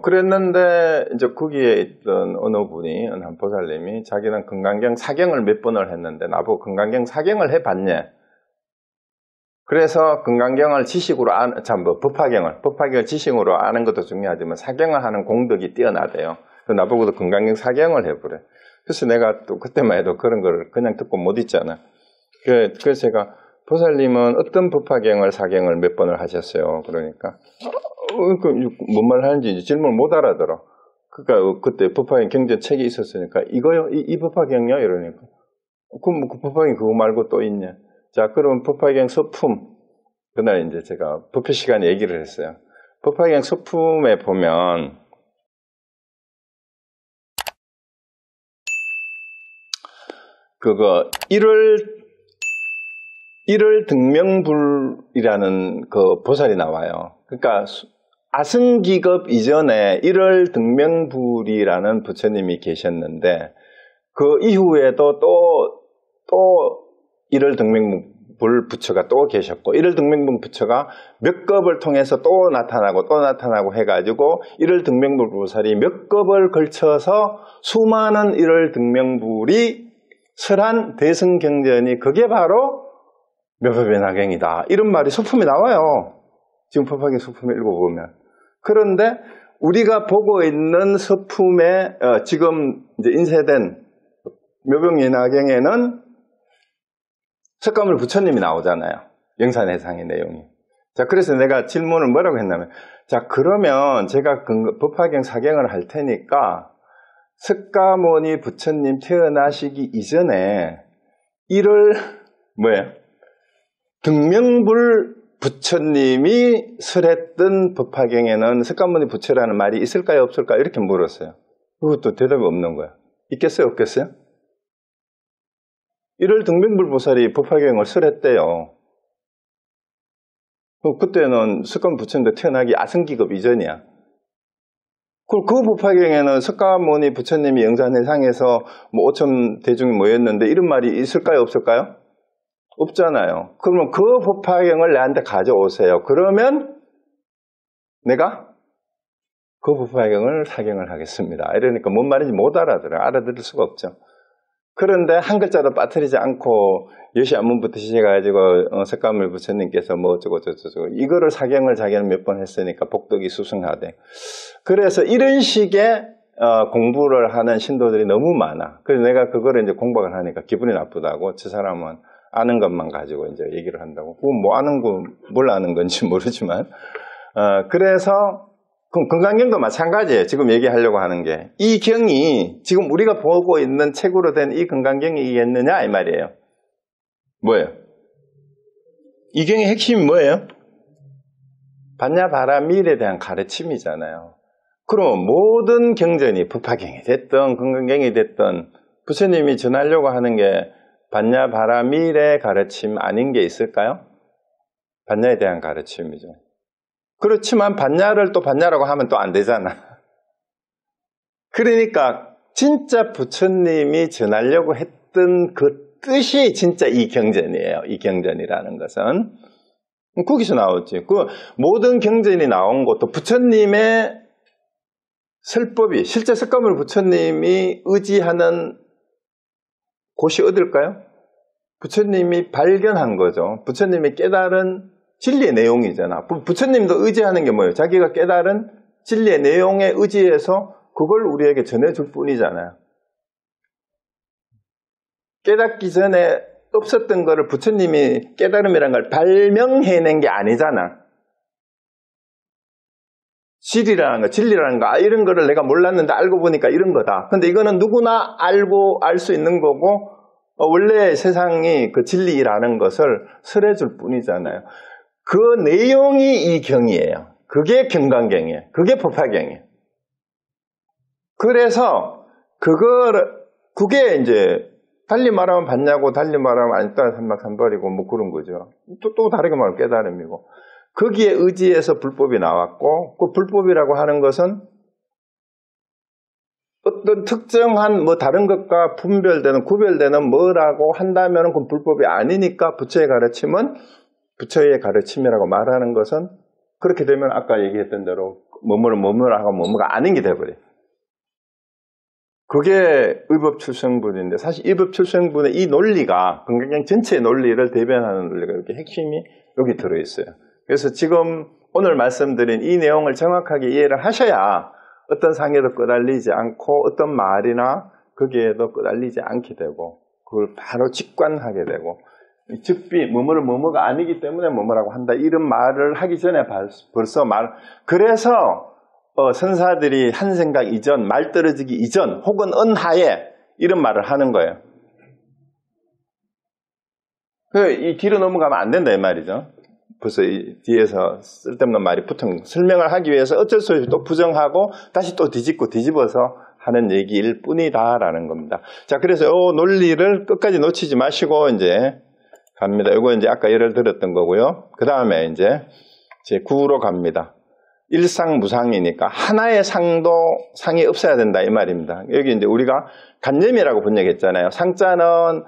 그랬는데 이제 거기에 있던 어느 분이, 한 보살님이 자기는 금강경 사경을 몇 번을 했는데 나보고 금강경 사경을 해봤냐? 그래서 금강경을 지식으로 법화경을 지식으로 아는 것도 중요하지만 사경을 하는 공덕이 뛰어나대요. 나보고도 금강경 사경을 해보래. 그래서 내가 또 그때만 해도 그런 걸 그냥 듣고 못 있잖아. 그래서 제가 보살님은 어떤 법화경을 사경을 몇 번을 하셨어요? 그러니까 뭔 말 하는지 질문을 못 알아들어. 그러니까 그때 법화경 경전 책이 있었으니까 이거요? 이 법화경요? 이러니까 그럼 그 법화경 그거 말고 또 있냐? 자, 그럼 법화경 서품, 그날 이제 제가 법회 시간에 얘기를 했어요. 법화경 서품에 보면 그거 1월 등명불이라는 그 보살이 나와요. 그러니까 아승기급 이전에 1월 등명불이라는 부처님이 계셨는데 그 이후에도 또 1월 등명불이 등명불 부처가 또 계셨고, 1월 등명불 부처가 몇 급을 통해서 또 나타나고 해가지고 1월 등명불 보살이 몇 급을 걸쳐서 수많은 1월 등명불이 설한 대승경전이 그게 바로 묘법의 나경이다. 이런 말이 소품에 나와요. 지금 법화경 소품을 읽어보면. 그런데 우리가 보고 있는 서품에 지금 이제 인쇄된 묘병의 나경에는 석가모니 부처님이 나오잖아요. 영산해상의 내용이. 자, 그래서 내가 질문을 뭐라고 했냐면, 자, 그러면 제가 법화경 사경을 할 테니까 석가모니 부처님 태어나시기 이전에 1월 등명불 부처님이 설했던 법화경에는 석가모니 부처라는 말이 있을까요, 없을까요? 이렇게 물었어요. 그것도 대답이 없는 거야. 있겠어요, 없겠어요? 1월 등명불 보살이 법화경을 설했대요. 그때는 석가모니 부처님도 태어나기 아승기급 이전이야. 그 법화경에는 석가모니 부처님이 영산해상에서 5천 대중이 모였는데 이런 말이 있을까요, 없을까요? 없잖아요. 그러면 그 법화경을 나한테 가져오세요. 그러면 내가 그 법화경을 사경을 하겠습니다. 이러니까 뭔 말인지 못 알아들어요. 알아들을 수가 없죠. 그런데 한 글자도 빠뜨리지 않고 여시 안문부터 시작해가지고 석가모니 부처님께서 뭐 어쩌고 이거를 사경을 자기는 몇 번 했으니까 복덕이 수승하되, 그래서 이런 식의 공부를 하는 신도들이 너무 많아. 그래서 내가 그거를 이제 공부를 하니까 기분이 나쁘다고. 저 사람은 아는 것만 가지고 이제 얘기를 한다고. 뭐 뭘 아는 건지 모르지만. 그래서, 그럼 금강경도 마찬가지예요. 지금 얘기하려고 하는 게. 이 경이 지금 우리가 보고 있는 책으로 된 이 금강경이겠느냐? 이 말이에요. 뭐예요? 이 경의 핵심이 뭐예요? 반야바라밀에 대한 가르침이잖아요. 그럼 모든 경전이 법화경이 됐든 금강경이 됐든 부처님이 전하려고 하는 게 반야바라밀의 가르침 아닌 게 있을까요? 반야에 대한 가르침이죠. 그렇지만 반야를 또 반야라고 하면 또 안 되잖아. 그러니까 진짜 부처님이 전하려고 했던 그 뜻이 진짜 이 경전이에요. 이 경전이라는 것은. 거기서 나왔지. 그 모든 경전이 나온 것도 부처님의 설법이, 실제 석가모니 부처님이 의지하는 곳이 어딜까요? 부처님이 발견한 거죠. 부처님이 깨달은 진리의 내용이잖아. 부처님도 의지하는 게 뭐예요? 자기가 깨달은 진리의 내용에 의지해서 그걸 우리에게 전해줄 뿐이잖아요. 깨닫기 전에 없었던 거를 부처님이 깨달음이라는 걸 발명해낸 게 아니잖아. 진리라는 거, 이런 거를 내가 몰랐는데 알고 보니까 이런 거다. 근데 이거는 누구나 알고 알 수 있는 거고, 원래 세상이 그 진리라는 것을 설해줄 뿐이잖아요. 그 내용이 이 경이에요. 그게 경강경이에요. 그게 법화경이에요. 그래서 그게 이제 달리 말하면 반야고 달리 말하면 아니다 삼박삼벌이고 뭐 그런 거죠. 또 다르게 말하면 깨달음이고. 거기에 의지해서 불법이 나왔고, 그 불법이라고 하는 것은 어떤 특정한 뭐 다른 것과 구별되는 뭐라고 한다면 그건 불법이 아니니까 부처의 가르침은 부처의 가르침이라고 말하는 것은 그렇게 되면 아까 얘기했던 대로 뭐뭐하고 뭐뭐가 아닌 게 돼버려요. 그게 의법출생분인데 사실 의법출생분의 이 논리가 금강경 전체의 논리를 대변하는 논리가 이렇게 핵심이 여기 들어있어요. 그래서 지금 오늘 말씀드린 이 내용을 정확하게 이해를 하셔야 어떤 상에도 끄달리지 않고 어떤 말이나 거기에도 끄달리지 않게 되고 그걸 바로 직관하게 되고 즉비 뭐뭐가 아니기 때문에 뭐뭐라고 한다 이런 말을 하기 전에 벌써 그래서 선사들이 한 생각 이전, 말 떨어지기 이전 혹은 은하에 이런 말을 하는 거예요. 이 뒤로 넘어가면 안 된다 이 말이죠. 벌써 이 뒤에서 쓸데없는 말이 붙은 설명을 하기 위해서 어쩔 수 없이 또 부정하고 다시 또 뒤집어서 하는 얘기일 뿐이다라는 겁니다. 자, 그래서 이 논리를 끝까지 놓치지 마시고 이제 갑니다. 이거 이제 아까 예를 들었던 거고요. 그 다음에 이제 제9로 갑니다. 일상무상이니까 하나의 상이 없어야 된다 이 말입니다. 여기 이제 우리가 간념이라고 번역했잖아요. 상자는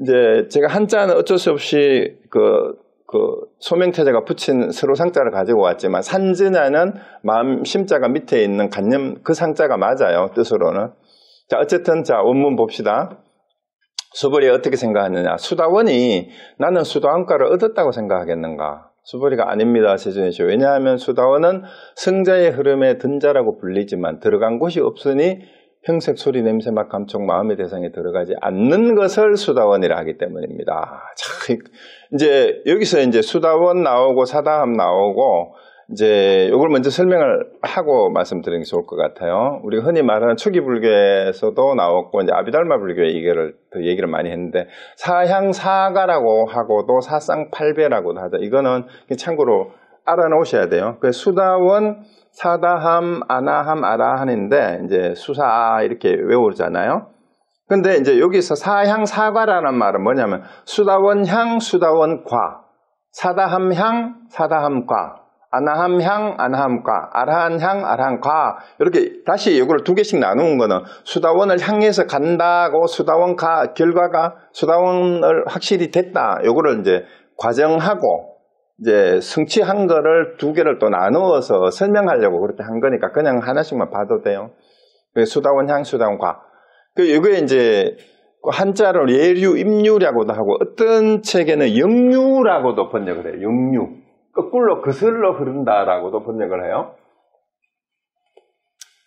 이제 제가 한자는 어쩔 수 없이 그 소명태자가 붙인 서로상자를 가지고 왔지만 산즈냐는 마음 심자가 밑에 있는 간념 그 상자가 맞아요. 뜻으로는. 자, 어쨌든 자, 원문 봅시다. 수벌이 어떻게 생각하느냐. 수다원이 나는 수다원과를 얻었다고 생각하겠는가. 수벌이가 아닙니다. 세준이시. 왜냐하면 수다원은 승자의 흐름에 든 자라고 불리지만 들어간 곳이 없으니 형색, 소리, 냄새, 맛, 감촉, 마음의 대상에 들어가지 않는 것을 수다원이라 하기 때문입니다. 참, 이제 여기서 이제 수다원 나오고 사다함 나오고 이제 이걸 먼저 설명을 하고 말씀드리는 게 좋을 것 같아요. 우리가 흔히 말하는 초기 불교에서도 나왔고 이제 아비달마 불교의 이거를 더 얘기를 많이 했는데 사향사가라고 하고도 사쌍팔배라고도 하죠. 이거는 참고로 알아놓으셔야 돼요. 그 수다원, 사다함, 아나함, 아라한인데 이제 수사 이렇게 외우잖아요. 근데 이제 여기서 사향사과라는 말은 뭐냐면 수다원향, 수다원과, 사다함향, 사다함과, 아나함향, 아나함과, 아라한향, 아라한과 이렇게 다시 이걸 두 개씩 나누는 거는 수다원을 향해서 간다고 수다원가 결과가 수다원을 확실히 됐다. 요거를 이제 과정하고 이제 성취한 거를 두 개를 또 나누어서 설명하려고 그렇게 한 거니까 그냥 하나씩만 봐도 돼요. 수다원향, 수다원과. 이거에 이제 한자로 예류, 임류라고도 하고 어떤 책에는 영류라고도 번역을 해요. 영류. 거꾸로 거슬러 흐른다라고도 번역을 해요.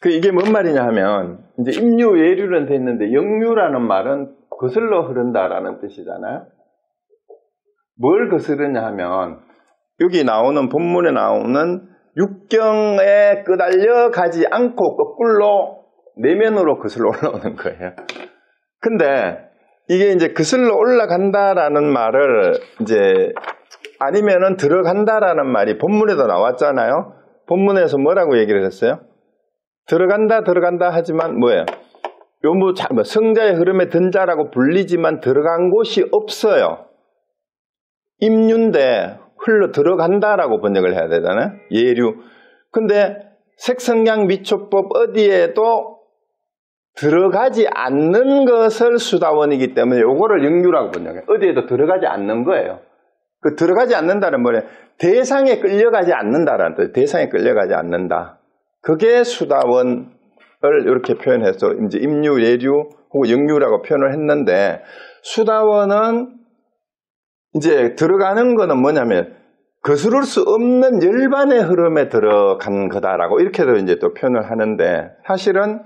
이게 뭔 말이냐 하면 이제 임류, 예류는 돼 있는데 영류라는 말은 거슬러 흐른다라는 뜻이잖아요. 뭘 거스르냐 하면 여기 나오는 본문에 나오는 육경에 끄달려 가지 않고 거꾸로 내면으로 거슬러 올라오는 거예요. 근데 이게 이제 거슬러 올라간다라는 말을 이제 아니면은 들어간다라는 말이 본문에도 나왔잖아요. 본문에서 뭐라고 얘기를 했어요? 들어간다 하지만 뭐예요? 성자의 흐름에 든 자라고 불리지만 들어간 곳이 없어요. 임류인데 흘러 들어간다라고 번역을 해야 되잖아요. 예류. 근데 색성량 미초법 어디에도 들어가지 않는 것을 수다원이기 때문에 요거를 영류라고 번역해요. 어디에도 들어가지 않는 거예요. 들어가지 않는다는 뭐예요? 대상에 끌려가지 않는다라는 뜻. 대상에 끌려가지 않는다. 그게 수다원을 이렇게 표현해서 이제 임류, 예류 혹은 영류라고 표현을 했는데 수다원은 이제 들어가는 거는 뭐냐면 거스를 수 없는 열반의 흐름에 들어간 거다라고 이렇게도 이제 또 표현을 하는데 사실은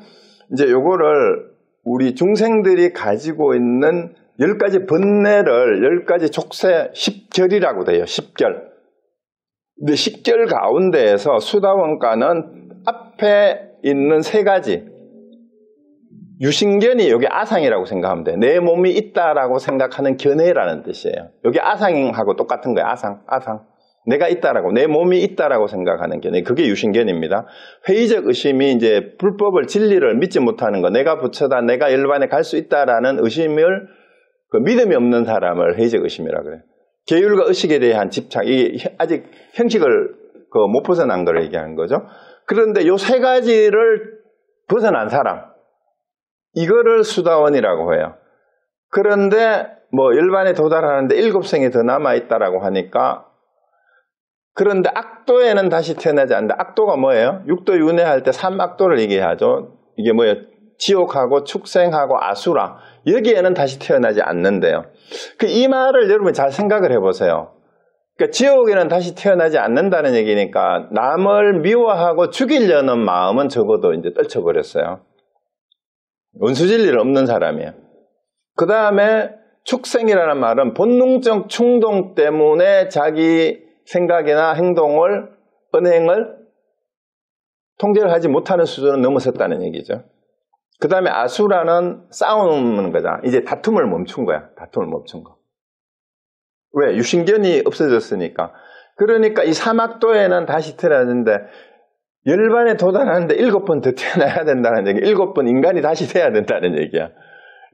이제 요거를 우리 중생들이 가지고 있는 10가지 번뇌를 10가지 족쇄 10결이라고 돼요. 10결. 근데 10결 가운데에서 수다원가는 앞에 있는 3가지 유신견이 여기 아상이라고 생각하면 돼요. 내 몸이 있다라고 생각하는 견해라는 뜻이에요. 여기 아상하고 똑같은 거예요. 아상. 내가 있다라고, 내 몸이 있다라고 생각하는 견해. 그게 유신견입니다. 회의적 의심이 이제 불법을, 진리를 믿지 못하는 거. 내가 부처다, 내가 열반에 갈 수 있다라는 의심을, 믿음이 없는 사람을 회의적 의심이라고 그래요. 계율과 의식에 대한 집착. 이게 아직 형식을 못 벗어난 걸 얘기하는 거죠. 그런데 요 3가지를 벗어난 사람. 이거를 수다원이라고 해요. 그런데 열반에 도달하는데 7생이 더 남아있다라고 하니까 그런데 악도에는 다시 태어나지 않는다. 악도가 뭐예요? 육도 윤회할 때 3악도를 얘기하죠. 이게 뭐예요? 지옥하고 축생하고 아수라. 여기에는 다시 태어나지 않는데요. 이 말을 여러분 잘 생각을 해보세요. 그러니까 지옥에는 다시 태어나지 않는다는 얘기니까 남을 미워하고 죽이려는 마음은 적어도 이제 떨쳐버렸어요. 원수진리를 없는 사람이에요. 그 다음에 축생이라는 말은 본능적 충동 때문에 자기 생각이나 행동을, 언행을 통제를 하지 못하는 수준을 넘어섰다는 얘기죠. 그 다음에 아수라는 싸우는 거다. 이제 다툼을 멈춘 거야. 다툼을 멈춘 거. 왜? 유신견이 없어졌으니까. 그러니까 이 사막도에는 다시 태어나는데 열반에 도달하는데 7번 더 태어나야 된다는 얘기. 7번 인간이 다시 돼야 된다는 얘기야.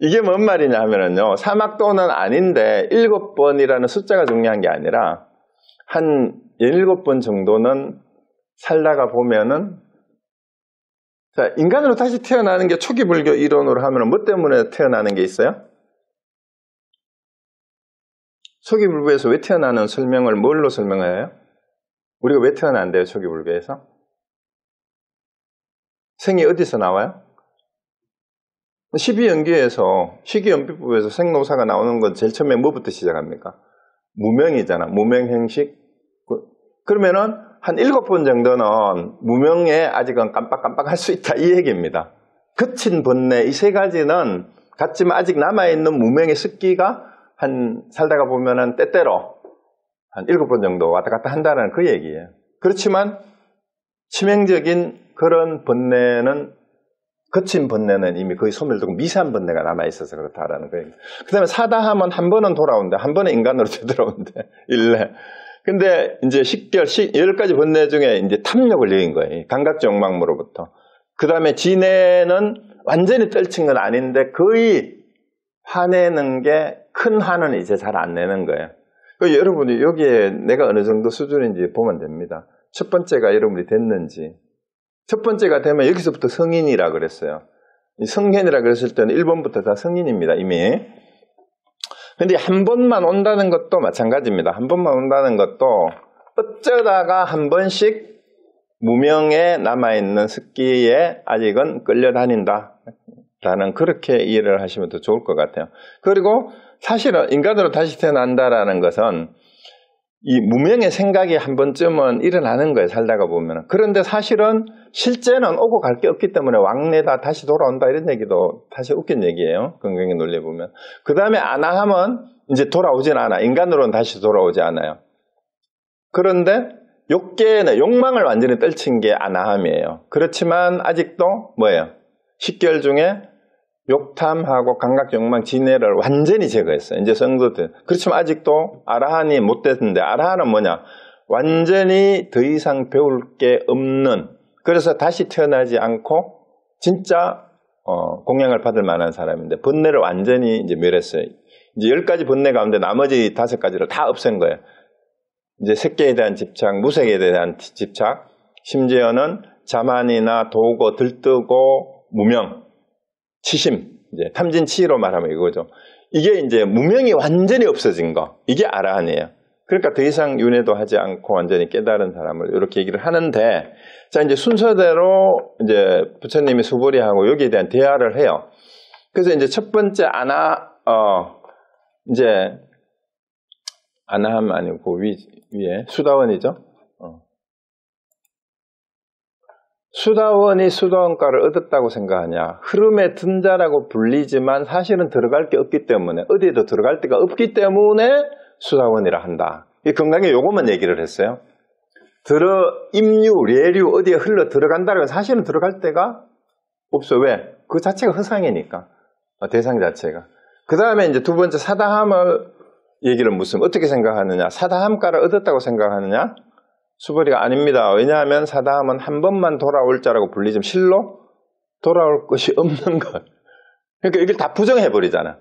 이게 뭔 말이냐 하면은요. 사막도는 아닌데 7번이라는 숫자가 중요한 게 아니라 한 17번 정도는 살다가 보면은 자, 인간으로 다시 태어나는 게 초기 불교 이론으로 하면 뭐 때문에 태어나는 게 있어요? 초기불교에서 왜 태어나는 설명을 뭘로 설명해요? 우리가 왜 태어난대요, 초기불교에서? 생이 어디서 나와요? 십이연기에서, 식이연비법에서 생로사가 나오는 건 제일 처음에 뭐부터 시작합니까? 무명이잖아. 무명행식. 그러면은 한 7번 정도는 무명에 아직은 깜빡깜빡 할 수 있다, 이 얘기입니다. 거친 번뇌, 이 세 가지는 같지만 아직 남아있는 무명의 습기가 한 살다가 보면은 때때로 한 7번 정도 왔다 갔다 한다는 그 얘기예요. 그렇지만 치명적인 그런 번뇌는, 거친 번뇌는 이미 거의 소멸되고 미세한 번뇌가 남아있어서 그렇다라는 거예요. 그 다음에 사다하면 한 번은 돌아온대. 한 번은 인간으로 되돌아온대. 일례. 근데 이제 10가지 번뇌 중에 이제 탐욕을 여긴 거예요. 감각적 욕망으로부터. 그 다음에 진해는 완전히 떨친 건 아닌데 거의 화내는 게 큰 화는 이제 잘 안 내는 거예요. 여러분이 여기에 내가 어느 정도 수준인지 보면 됩니다. 첫 번째가 여러분이 됐는지. 첫 번째가 되면 여기서부터 성인이라 그랬어요. 성인이라 그랬을 때는 1번부터 다 성인입니다, 이미. 근데 한 번만 온다는 것도 마찬가지입니다. 한 번만 온다는 것도 어쩌다가 한 번씩 무명에 남아있는 습기에 아직은 끌려다닌다 라는, 그렇게 이해를 하시면 더 좋을 것 같아요. 그리고 사실은 인간으로 다시 태어난다라는 것은 이 무명의 생각이 한 번쯤은 일어나는 거예요, 살다가 보면. 그런데 사실은 실제는 오고 갈 게 없기 때문에 왕래다, 다시 돌아온다, 이런 얘기도 사실 웃긴 얘기예요, 건강의 논리에 보면. 그 다음에 아나함은 이제 돌아오진 않아. 인간으로는 다시 돌아오지 않아요. 그런데 욕계는 욕망을 완전히 떨친 게 아나함이에요. 그렇지만 아직도 뭐예요? 10개월 중에 욕탐하고 감각 욕망 진해를 완전히 제거했어요. 이제 성도들. 그렇지만 아직도 아라한이 못 됐는데, 아라한은 뭐냐? 완전히 더 이상 배울 게 없는, 그래서 다시 태어나지 않고 진짜 공양을 받을 만한 사람인데, 번뇌를 완전히 이제 멸했어요. 이제 10가지 번뇌 가운데 나머지 5가지를 다 없앤 거예요. 이제 색계에 대한 집착, 무색에 대한 집착, 심지어는 자만이나 도고, 들뜨고, 무명, 치심, 이제 탐진치로 말하면 이거죠. 이게 이제 무명이 완전히 없어진 거, 이게 아라한이에요. 그러니까 더 이상 윤회도 하지 않고 완전히 깨달은 사람을 이렇게 얘기를 하는데, 자, 이제 순서대로 이제 부처님이 수보리하고 여기에 대한 대화를 해요. 그래서 이제 첫 번째 이제 아나함 아니고 위에 수다원이죠. 수다원이 수다원가를 얻었다고 생각하냐? 흐름에 든 자라고 불리지만 사실은 들어갈 게 없기 때문에, 어디에도 들어갈 데가 없기 때문에 수다원이라 한다. 이 건강에 요것만 얘기를 했어요. 임류, 례류 어디에 흘러 들어간다는 건 사실은 들어갈 데가 없어. 왜? 그 자체가 허상이니까. 대상 자체가. 그 다음에 이제 두 번째 사다함을 얘기를 묻으면 어떻게 생각하느냐? 사다함가를 얻었다고 생각하느냐? 수보리가 아닙니다. 왜냐하면 사다함은 한 번만 돌아올 자라고 불리지만 실로 돌아올 것이 없는 것. 그러니까 이걸 다 부정해버리잖아.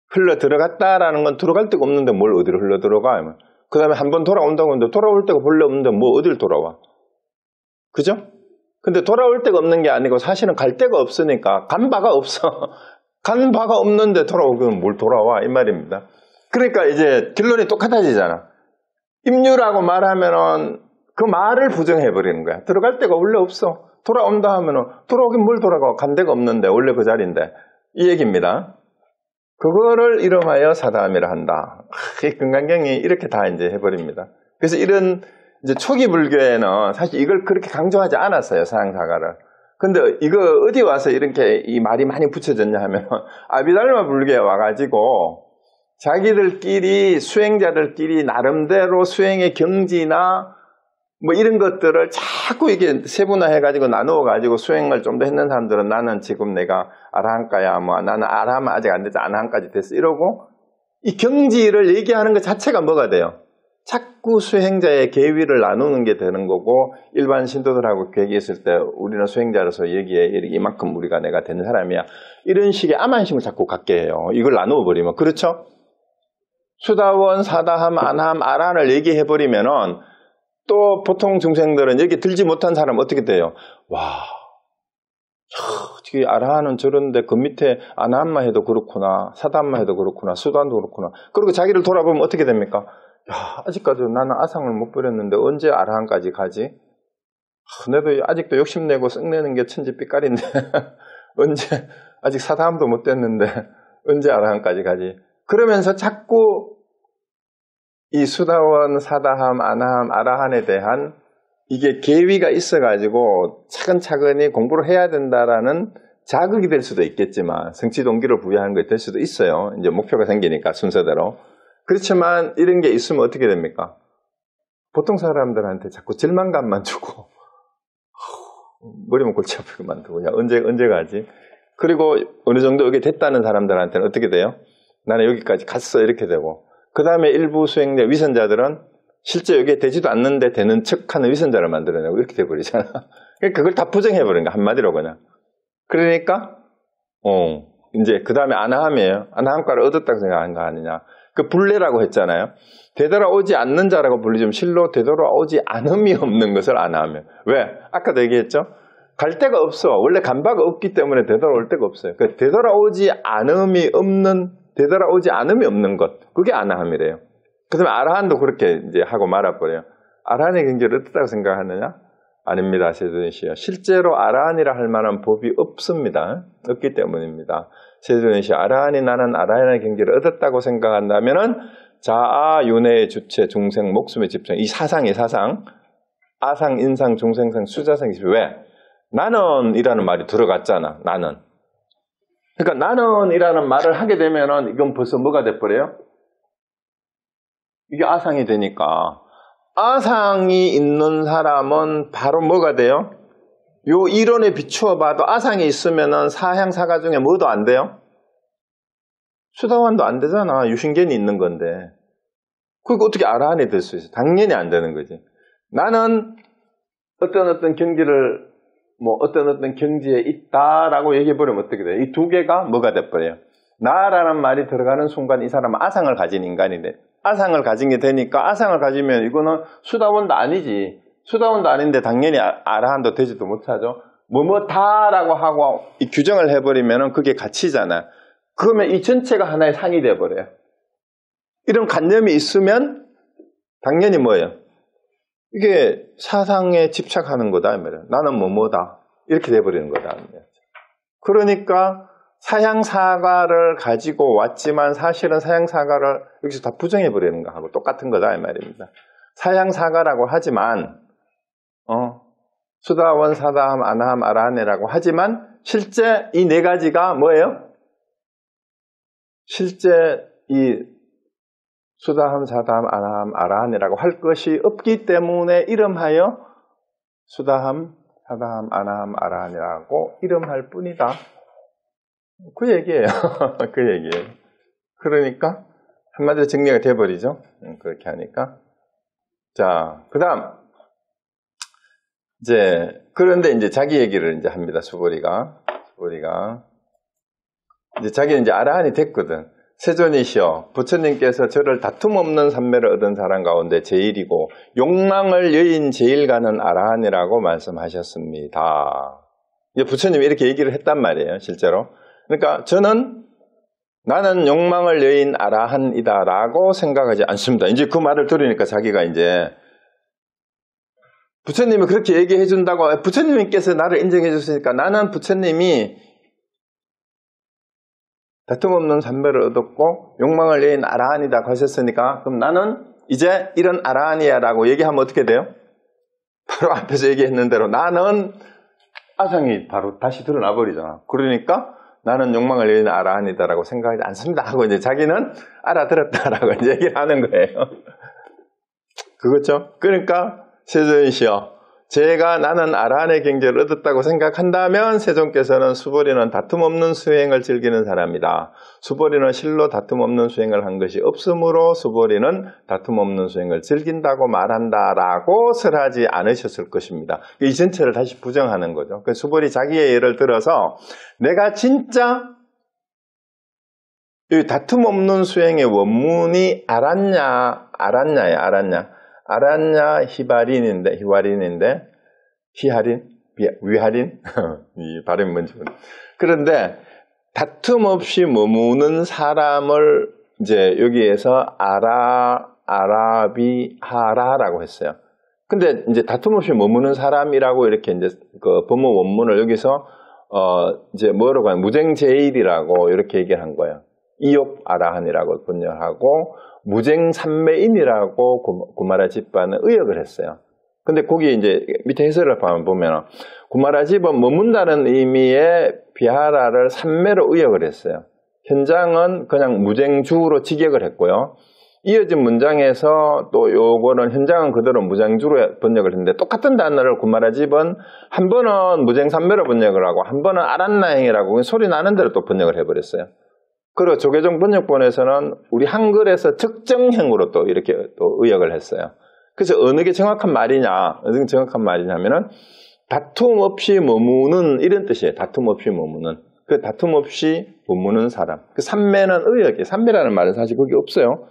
흘러 들어갔다라는 건 들어갈 데가 없는데 뭘 어디로 흘러 들어가? 그 다음에 한 번 돌아온다고 하는데 돌아올 데가 본래 없는데 뭐 어디를 돌아와? 그죠? 근데 돌아올 데가 없는 게 아니고 사실은 갈 데가 없으니까 간 바가 없어. 간 바가 없는데 돌아오면 뭘 돌아와? 이 말입니다. 그러니까 이제 결론이 똑같아지잖아. 임류라고 말하면은 그 말을 부정해버리는 거야. 들어갈 데가 원래 없어. 돌아온다 하면은 돌아오긴 뭘 돌아가? 간 데가 없는데 원래 그 자리인데. 이 얘기입니다. 그거를 이름하여 사다함이라 한다. 이 금강경이 이렇게 다 이제 해버립니다. 그래서 이런 이제 초기 불교에는 사실 이걸 그렇게 강조하지 않았어요, 사양사가를. 근데 이거 어디 와서 이렇게 이 말이 많이 붙여졌냐 하면 아비달마 불교에 와가지고 자기들끼리 수행자들끼리 나름대로 수행의 경지나 뭐 이런 것들을 자꾸 이게 세분화해가지고 나누어가지고 수행을 좀 더 했는 사람들은 나는 지금 내가 아라한가야, 뭐 나는 아라하면 아직 안 돼서 아나한까지 됐어 이러고 이 경지를 얘기하는 것 자체가 뭐가 돼요? 자꾸 수행자의 계위를 나누는 게 되는 거고, 일반 신도들하고 얘기했을 때 우리는 수행자로서 여기에 이만큼 우리가 내가 된 사람이야, 이런 식의 암한심을 자꾸 갖게 해요. 이걸 나누어 버리면. 그렇죠? 수다원, 사다함, 안함, 아란을 얘기해버리면은 또 보통 중생들은 여기 들지 못한 사람 어떻게 돼요? 와, 어떻게 아라한은 저런데 그 밑에 아나한만 해도 그렇구나, 사다한만 해도 그렇구나, 수다한도 그렇구나. 그리고 자기를 돌아보면 어떻게 됩니까? 야, 아직까지도 나는 아상을 못 버렸는데 언제 아라한까지 가지? 내도 아직도 욕심내고 썩내는 게 천지빛깔인데 언제 아직 사다함도 못 됐는데 언제 아라한까지 가지? 그러면서 자꾸 이 수다원, 사다함, 아나함, 아라한에 대한 이게 계위가 있어가지고 차근차근히 공부를 해야 된다라는 자극이 될 수도 있겠지만 성취 동기를 부여하는 게 될 수도 있어요. 이제 목표가 생기니까 순서대로. 그렇지만 이런 게 있으면 어떻게 됩니까? 보통 사람들한테 자꾸 절망감만 주고 머리만 골치 아프게 만들고 야 언제 가지? 그리고 어느 정도 여기 됐다는 사람들한테는 어떻게 돼요? 나는 여기까지 갔어 이렇게 되고 그 다음에 일부 수행자 위선자들은 실제 여기에 되지도 않는데 되는 척하는 위선자를 만들어내고 이렇게 돼버리잖아. 그러니까 그걸 다 부정해버리는 거야. 한마디로 그냥. 그러니까 이제 그 다음에 아나함이에요. 아나함과를 얻었다고 생각한 거 아니냐. 그 불례라고 했잖아요. 되돌아오지 않는 자라고 불리지만 실로 되돌아오지 않음이 없는 것을 아나하며. 왜? 아까도 얘기했죠. 갈 데가 없어. 원래 간바가 없기 때문에 되돌아올 데가 없어요. 그러니까 되돌아오지 않음이 없는 것. 그게 아나함이래요. 그 다음에 아라한도 그렇게 이제 하고 말아버려요. 아라한의 경지를 얻었다고 생각하느냐? 아닙니다. 세존이시여. 실제로 아라한이라 할 만한 법이 없습니다. 없기 때문입니다. 세존이시여. 아라한이 나는 아라한의 경지를 얻었다고 생각한다면은 자아, 윤회의 주체, 중생, 목숨의 집중. 이 사상이 사상. 아상, 인상, 중생상, 수자상. 왜? 나는이라는 말이 들어갔잖아. 나는. 그러니까 나는이라는 말을 하게 되면은 이건 벌써 뭐가 돼버려요? 이게 아상이 되니까. 아상이 있는 사람은 바로 뭐가 돼요? 요 이론에 비추어 봐도 아상이 있으면은 사향사가 중에 뭐도 안 돼요? 수다원도 안 되잖아. 유신견이 있는 건데. 그거 어떻게 아라한이 될 수 있어? 당연히 안 되는 거지. 나는 어떤 경지를 어떤 경지에 있다라고 얘기해버리면 어떻게 돼요? 이 두 개가 뭐가 돼버려요? 나라는 말이 들어가는 순간 이 사람은 아상을 가진 인간이 돼. 아상을 가진 게 되니까 아상을 가지면 이거는 수다원도 아니지. 수다원도 아닌데 당연히 아라한도 되지도 못하죠. 뭐다라고 하고 이 규정을 해버리면 그게 가치잖아. 그러면 이 전체가 하나의 상이 돼버려요. 이런 관념이 있으면 당연히 뭐예요? 이게 사상에 집착하는 거다 이 말이에요. 나는 뭐다 이렇게 돼버리는 거다. 그러니까 사향사가를 가지고 왔지만 사실은 사향사가를 여기서 다 부정해버리는 거하고 똑같은 거다 이 말입니다. 사향사가라고 하지만 수다원, 사다함, 아나함, 아라한이라고 하지만 실제 이 네 가지가 뭐예요? 실제 이 수다함, 사다함, 아나함, 아라한이라고 할 것이 없기 때문에 이름하여 수다함, 사다함, 아나함, 아라한이라고 이름할 뿐이다. 그 얘기예요. 그 얘기예요. 그러니까 한마디로 정리가 돼버리죠. 그렇게 하니까. 자, 그 다음 그런데 이제 자기 얘기를 이제 합니다. 수보리가 이제 자기는 이제 아라한이 됐거든. 세존이시여, 부처님께서 저를 다툼 없는 삼매를 얻은 사람 가운데 제일이고 욕망을 여인 제일가는 아라한이라고 말씀하셨습니다. 이제 부처님이 이렇게 얘기를 했단 말이에요, 실제로. 그러니까 나는 욕망을 여인 아라한이다라고 생각하지 않습니다. 이제 그 말을 들으니까 자기가 이제 부처님이 그렇게 얘기해 준다고, 부처님께서 나를 인정해 줬으니까 나는 부처님이 다툼 없는 삼매를 얻었고 욕망을 여인 아라한이다 하셨으니까 그럼 나는 이제 이런 아라한이야라고 얘기하면 어떻게 돼요? 바로 앞에서 얘기했는 대로 나는 아상이 바로 다시 드러나 버리잖아. 그러니까 나는 욕망을 여인 아라한이다라고 생각하지 않습니다 하고 이제 자기는 알아들었다라고 이제 얘기를 하는 거예요. 그거죠? 그러니까 세존이시여, 나는 아라한의 경지를 얻었다고 생각한다면 세존께서는 수보리는 다툼 없는 수행을 즐기는 사람이다. 수보리는 실로 다툼 없는 수행을 한 것이 없으므로 수보리는 다툼 없는 수행을 즐긴다고 말한다라고 설하지 않으셨을 것입니다. 이 전체를 다시 부정하는 거죠. 수보리 자기의 예를 들어서 내가 진짜 이 다툼 없는 수행의 원문이 알았냐 히바린인데 히하린? 위할인? 이 발음이 뭔지 모르겠어요. 그런데 다툼 없이 머무는 사람을 이제 여기에서 아라비하라라고 했어요. 근데 이제 다툼 없이 머무는 사람이라고 이렇게 이제 그 법문 원문을 여기서 이제 뭐라고 하냐, 무쟁제일이라고 이렇게 얘기를 한 거예요. 이욕 아라한이라고 번역하고 무쟁삼매인이라고 구마라 집반은 의역을 했어요. 근데 거기 이제 밑에 해설을 보면 구마라 집은 머문다는 의미의 비하라를 삼매로 의역을 했어요. 현장은 그냥 무쟁주로 직역을 했고요. 이어진 문장에서 또 요거는 현장은 그대로 무쟁주로 번역을 했는데 똑같은 단어를 구마라 집은 한 번은 무쟁삼매로 번역을 하고 한 번은 아란나행이라고 소리 나는 대로 또 번역을 해버렸어요. 그리고 조계종 번역본에서는 우리 한글에서 적정형으로 또 이렇게 또 의역을 했어요. 그래서 어느 게 정확한 말이냐, 어느 게 정확한 말이냐면은 다툼 없이 머무는 이런 뜻이에요. 다툼 없이 머무는. 그 다툼 없이 머무는 사람. 그 삼매는 의역이에요. 삼매라는 말은 사실 거기 없어요.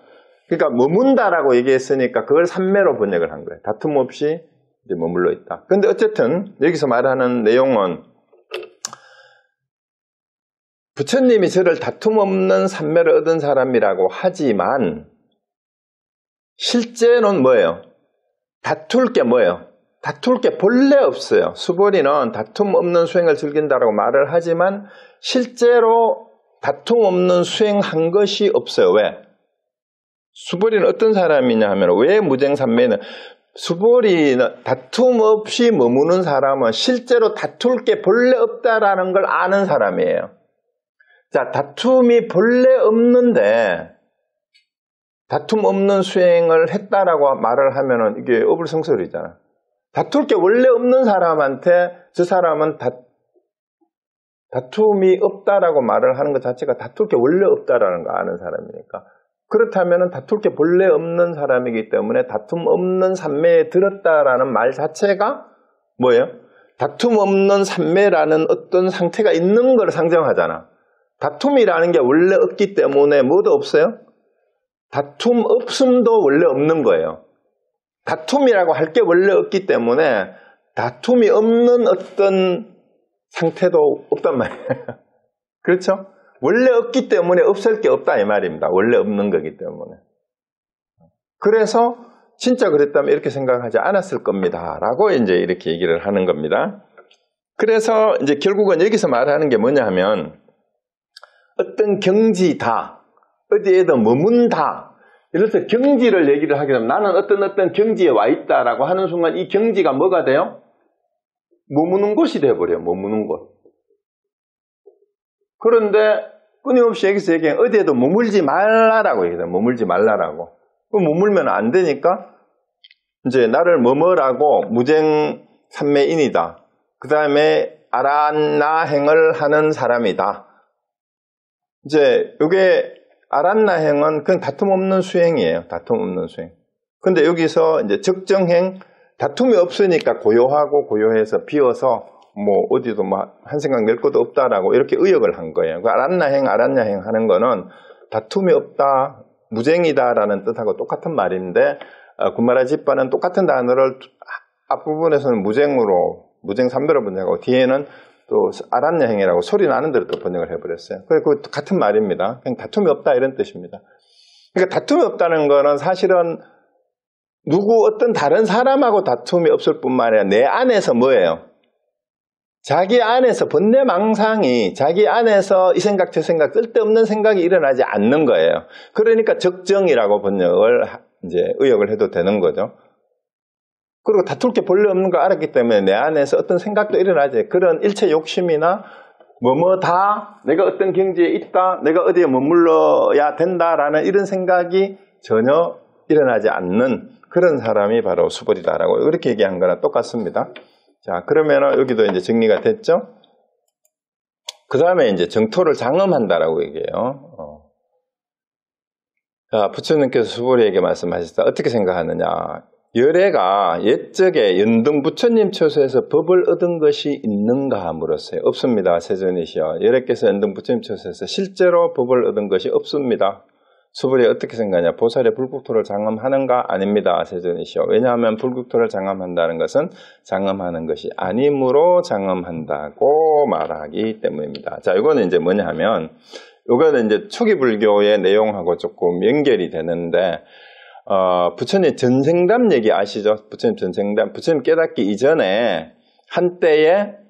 그러니까 머문다라고 얘기했으니까 그걸 삼매로 번역을 한 거예요. 다툼 없이 이제 머물러 있다. 근데 어쨌든 여기서 말하는 내용은 부처님이 저를 다툼 없는 삼매를 얻은 사람이라고 하지만 실제는 뭐예요? 다툴 게 뭐예요? 다툴 게 본래 없어요. 수보리는 다툼 없는 수행을 즐긴다라고 말을 하지만 실제로 다툼 없는 수행한 것이 없어요. 왜? 수보리는 어떤 사람이냐 하면 왜 무쟁삼매는 수보리는 다툼 없이 머무는 사람은 실제로 다툴 게 본래 없다라는 걸 아는 사람이에요. 자, 다툼이 본래 없는데 다툼 없는 수행을 했다라고 말을 하면은 이게 어불성설이잖아. 다툴 게 원래 없는 사람한테 저 사람은 다툼이 없다라고 말을 하는 것 자체가 다툴 게 원래 없다라는 거 아는 사람이니까. 그렇다면은 다툴 게 본래 없는 사람이기 때문에 다툼 없는 삼매에 들었다라는 말 자체가 뭐예요? 다툼 없는 삼매라는 어떤 상태가 있는 걸 상정하잖아. 다툼이라는 게 원래 없기 때문에 뭐도 없어요? 다툼 없음도 원래 없는 거예요. 다툼이라고 할 게 원래 없기 때문에 다툼이 없는 어떤 상태도 없단 말이에요. 그렇죠? 원래 없기 때문에 없을 게 없다 이 말입니다. 원래 없는 거기 때문에. 그래서 진짜 그랬다면 이렇게 생각하지 않았을 겁니다. 라고 이제 이렇게 얘기를 하는 겁니다. 그래서 이제 결국은 여기서 말하는 게 뭐냐 하면 어떤 경지다, 어디에도 머문다, 이래서 경지를 얘기를 하게 되면 나는 어떤 경지에 와 있다라고 하는 순간 이 경지가 뭐가 돼요? 머무는 곳이 돼버려요. 머무는 곳. 그런데 끊임없이 여기서 얘기해 어디에도 머물지 말라라고 얘기해요. 머물지 말라라고. 그럼 머물면 안 되니까 이제 나를 머물라고 무쟁삼매인이다. 그 다음에 아란나행을 하는 사람이다. 이제 이게 아란나행은 그냥 다툼 없는 수행이에요. 다툼 없는 수행. 근데 여기서 이제 적정행, 다툼이 없으니까 고요하고 고요해서 비어서 뭐 어디도 뭐 한 생각 낼 것도 없다라고 이렇게 의역을 한 거예요. 그 아란나행 하는 거는 다툼이 없다, 무쟁이다라는 뜻하고 똑같은 말인데 구마라 집반은 똑같은 단어를 앞부분에서는 무쟁삼매로 번역하고 뒤에는 또 아란야행이라고 소리 나는 대로 또 번역을 해버렸어요. 그 같은 말입니다. 그냥 다툼이 없다 이런 뜻입니다. 그러니까 다툼이 없다는 거는 사실은 어떤 다른 사람하고 다툼이 없을 뿐만 아니라 내 안에서 뭐예요? 자기 안에서 번뇌망상이 자기 안에서 이 생각 저 생각 쓸데없는 생각이 일어나지 않는 거예요. 그러니까 적정이라고 번역을 이제 의역을 해도 되는 거죠. 그리고 다툴 게 본래 없는 걸 알았기 때문에 내 안에서 어떤 생각도 일어나지. 그런 일체 욕심이나 뭐다 내가 어떤 경지에 있다, 내가 어디에 머물러야 된다라는 이런 생각이 전혀 일어나지 않는 그런 사람이 바로 수보리다라고 이렇게 얘기한 거랑 똑같습니다. 자, 그러면 여기도 이제 정리가 됐죠? 그 다음에 이제 정토를 장엄한다라고 얘기해요. 자, 부처님께서 수보리에게 말씀하셨다. 어떻게 생각하느냐? 열애가 옛적에 연등 부처님 처소에서 법을 얻은 것이 있는가 물었어요. 없습니다. 세존이시여. 열애께서 연등 부처님 처소에서 실제로 법을 얻은 것이 없습니다. 수불이 어떻게 생각하냐? 보살이 불국토를 장엄하는가? 아닙니다. 세존이시여. 왜냐하면 불국토를 장엄한다는 것은 장엄하는 것이 아니므로 장엄한다고 말하기 때문입니다. 자, 이거는 이제 뭐냐 하면, 이거는 이제 초기 불교의 내용하고 조금 연결이 되는데, 부처님 전생담 얘기 아시죠? 부처님 전생담. 부처님 깨닫기 이전에 한때에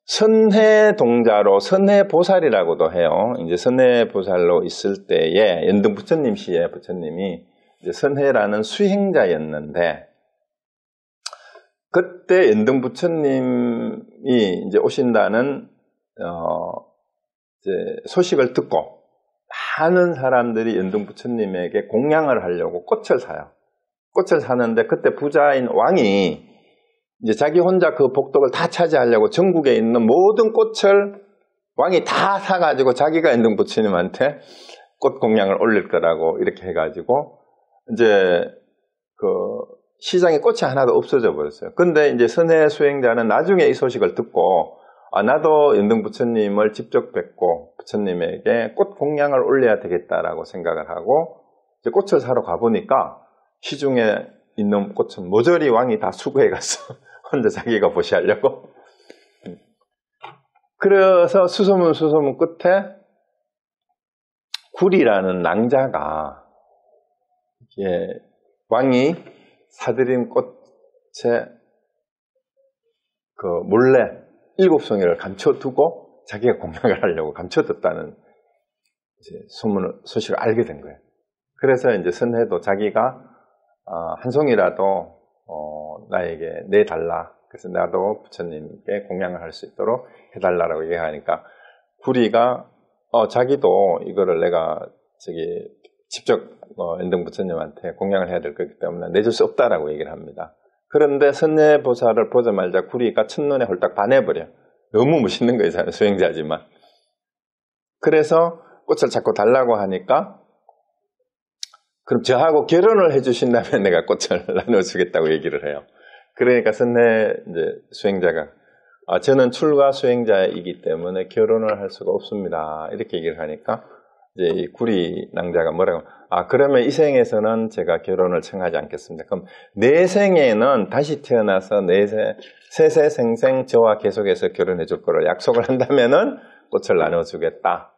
선해동자로 선해보살이라고도 해요. 이제 선해보살로 있을 때에 연등 부처님 시에 부처님이 이제 선해라는 수행자였는데, 그때 연등 부처님이 이제 오신다는 이제 소식을 듣고 많은 사람들이 연등 부처님에게 공양을 하려고 꽃을 사요. 꽃을 사는데 그때 부자인 왕이 이제 자기 혼자 그 복덕을 다 차지하려고 전국에 있는 모든 꽃을 왕이 다 사가지고 자기가 연등 부처님한테 꽃 공양을 올릴 거라고 이렇게 해가지고 이제 그 시장에 꽃이 하나도 없어져 버렸어요. 근데 이제 선해 수행자는 나중에 이 소식을 듣고 나도 연등 부처님을 직접 뵙고 부처님에게 꽃 공양을 올려야 되겠다라고 생각을 하고 이제 꽃을 사러 가보니까 시중에 있는 꽃은 모조리 왕이 다 수거해 갔어. 혼자 자기가 보시하려고. 그래서 수소문 끝에 구리라는 낭자가 왕이 사들인 꽃에 그 몰래 7송이를 감춰두고 자기가 공양을 하려고 감춰뒀다는 소식을 알게 된 거예요. 그래서 이제 선해도 자기가 한 송이라도 나에게 내달라. 그래서 나도 부처님께 공양을 할 수 있도록 해달라고 얘기하니까 구리가 자기도 이거를 내가 직접 연등 부처님한테 공양을 해야 될 거기 때문에 내줄 수 없다라고 얘기를 합니다. 그런데 선해보살을 보자마자 구리가 첫눈에 홀딱 반해버려. 너무 멋있는 거예요. 수행자지만. 그래서 꽃을 자꾸 달라고 하니까 그럼 저하고 결혼을 해주신다면 내가 꽃을 나눠주겠다고 얘기를 해요. 그러니까 선해 이제 수행자가 저는 출가 수행자이기 때문에 결혼을 할 수가 없습니다. 이렇게 얘기를 하니까 이제 이 구리 낭자가 뭐라고 그러면 이 생에서는 제가 결혼을 청하지 않겠습니다. 그럼 내 생에는 다시 태어나서 세세 생생 저와 계속해서 결혼해 줄 거를 약속을 한다면은 꽃을 나눠주겠다.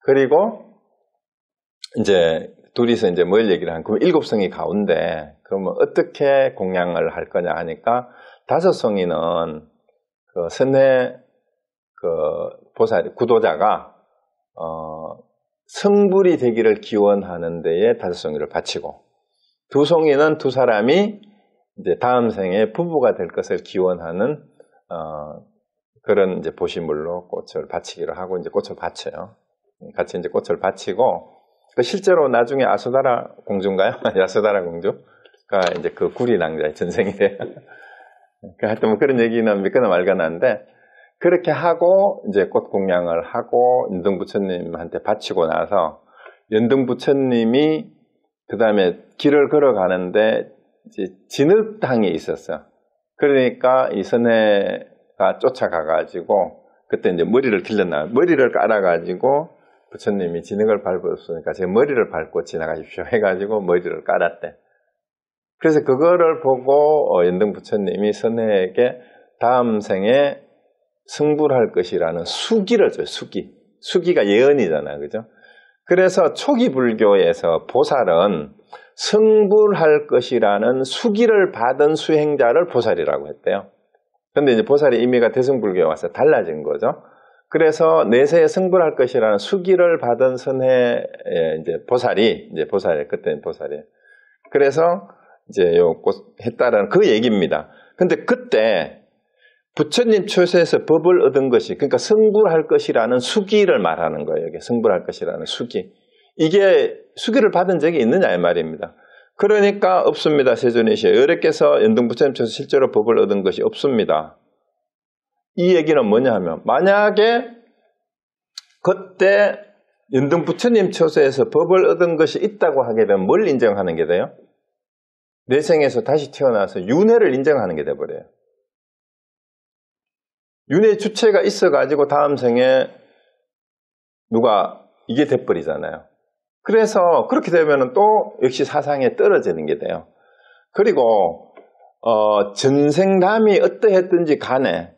그리고 이제 둘이서 이제 뭘 얘기를 하면, 그럼 7송이 가운데, 그러면 어떻게 공양을 할 거냐 하니까, 5송이는 그 선해, 보살, 구도자가, 성불이 되기를 기원하는 데에 5송이를 바치고, 2송이는 두 사람이 이제 다음 생에 부부가 될 것을 기원하는, 그런 이제 보시물로 꽃을 바치기로 하고, 이제 꽃을 바쳐요. 같이 이제 꽃을 바치고, 실제로 나중에 아수다라 공주인가요? 야수다라 공주가 이제 그 구리 낭자의 전생이래요. 하여튼 뭐 그런 얘기는 믿거나 말거나 한데, 그렇게 하고 이제 꽃 공양을 하고 연등 부처님한테 바치고 나서 연등 부처님이 그 다음에 길을 걸어가는데 이제 진흙탕이 있었어요. 그러니까 이 선해가 쫓아가가지고 그때 이제 머리를 길렀나, 머리를 깔아가지고 부처님이 진흙을 밟았으니까 제 머리를 밟고 지나가십시오 해가지고 머리를 깔았대. 그래서 그거를 보고 연등 부처님이 선해에게 다음 생에 승불할 것이라는 수기를 줘요. 수기가 예언이잖아요. 그죠? 그래서 초기 불교에서 보살은 승불할 것이라는 수기를 받은 수행자를 보살이라고 했대요. 그런데 이제 보살의 의미가 대승불교에 와서 달라진 거죠. 그래서 내세에 승불할 것이라는 수기를 받은 선해 이제 보살이 그때는 보살이. 그래서 이제 했다라는 그 얘기입니다. 근데 그때 부처님 초세에서 법을 얻은 것이, 그러니까 승불할 것이라는 수기를 말하는 거예요. 이게 승불할 것이라는 수기. 이게 수기를 받은 적이 있느냐 이 말입니다. 그러니까 없습니다. 세존이시여. 여러께서 연등 부처님 초세 실제로 법을 얻은 것이 없습니다. 이 얘기는 뭐냐 하면, 만약에 그때 연등 부처님 초세에서 법을 얻은 것이 있다고 하게 되면 뭘 인정하는 게 돼요? 내 생에서 다시 태어나서 윤회를 인정하는 게 돼버려요. 윤회 주체가 있어가지고 다음 생에 누가 이게 돼버리잖아요. 그래서 그렇게 되면 또 역시 사상에 떨어지는 게 돼요. 그리고 전생담이 어떠했든지 간에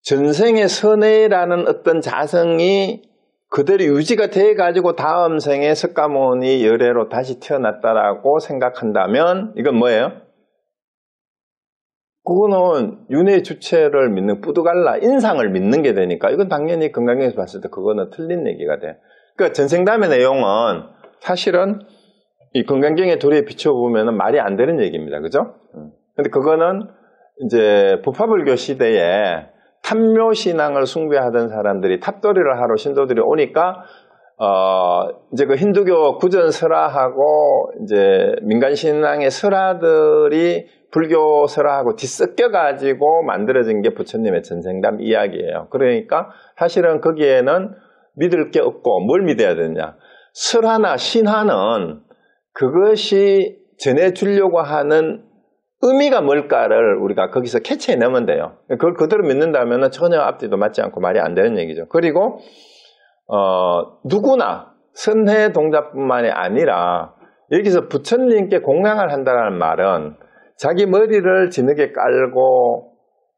전생의 선해라는 어떤 자성이 그대로 유지가 돼가지고 다음 생에 석가모니 열애로 다시 태어났다라고 생각한다면 이건 뭐예요? 그거는 윤회 주체를 믿는 뿌두갈라 인상을 믿는 게 되니까 이건 당연히 건강경에서 봤을 때 그거는 틀린 얘기가 돼. 그러니까 전생담의 내용은 사실은 이 건강경의 도리에 비춰보면 말이 안 되는 얘기입니다. 그죠? 근데 그거는 이제 부파불교 시대에 탑묘신앙을 숭배하던 사람들이 탑도리를 하러 신도들이 오니까 이제 그 힌두교 구전 설화하고 이제 민간 신앙의 설화들이 불교 설화하고 뒤섞여 가지고 만들어진 게 부처님의 전생담 이야기예요. 그러니까 사실은 거기에는 믿을 게 없고 뭘 믿어야 되느냐? 설화나 신화는 그것이 전해주려고 하는 의미가 뭘까를 우리가 거기서 캐치해내면 돼요. 그걸 그대로 믿는다면 전혀 앞뒤도 맞지 않고 말이 안 되는 얘기죠. 그리고 누구나 선해 동자뿐만이 아니라 여기서 부처님께 공양을 한다는 말은 자기 머리를 진흙에 깔고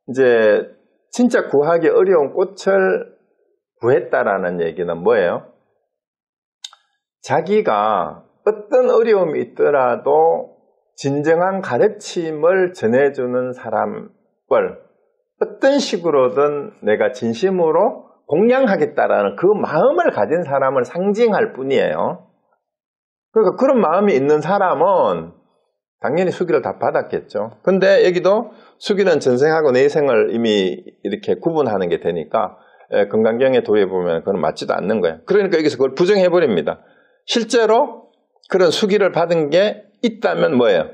이제 진짜 구하기 어려운 꽃을 구했다라는 얘기는 뭐예요? 자기가 어떤 어려움이 있더라도 진정한 가르침을 전해주는 사람을 어떤 식으로든 내가 진심으로 공양하겠다라는 그 마음을 가진 사람을 상징할 뿐이에요. 그러니까 그런 마음이 있는 사람은 당연히 수기를 다 받았겠죠. 근데 여기도 수기는 전생하고 내생을 이미 이렇게 구분하는 게 되니까 건강경의 도에 보면 그건 맞지도 않는 거예요. 그러니까 여기서 그걸 부정해버립니다. 실제로 그런 수기를 받은 게 있다면 뭐예요?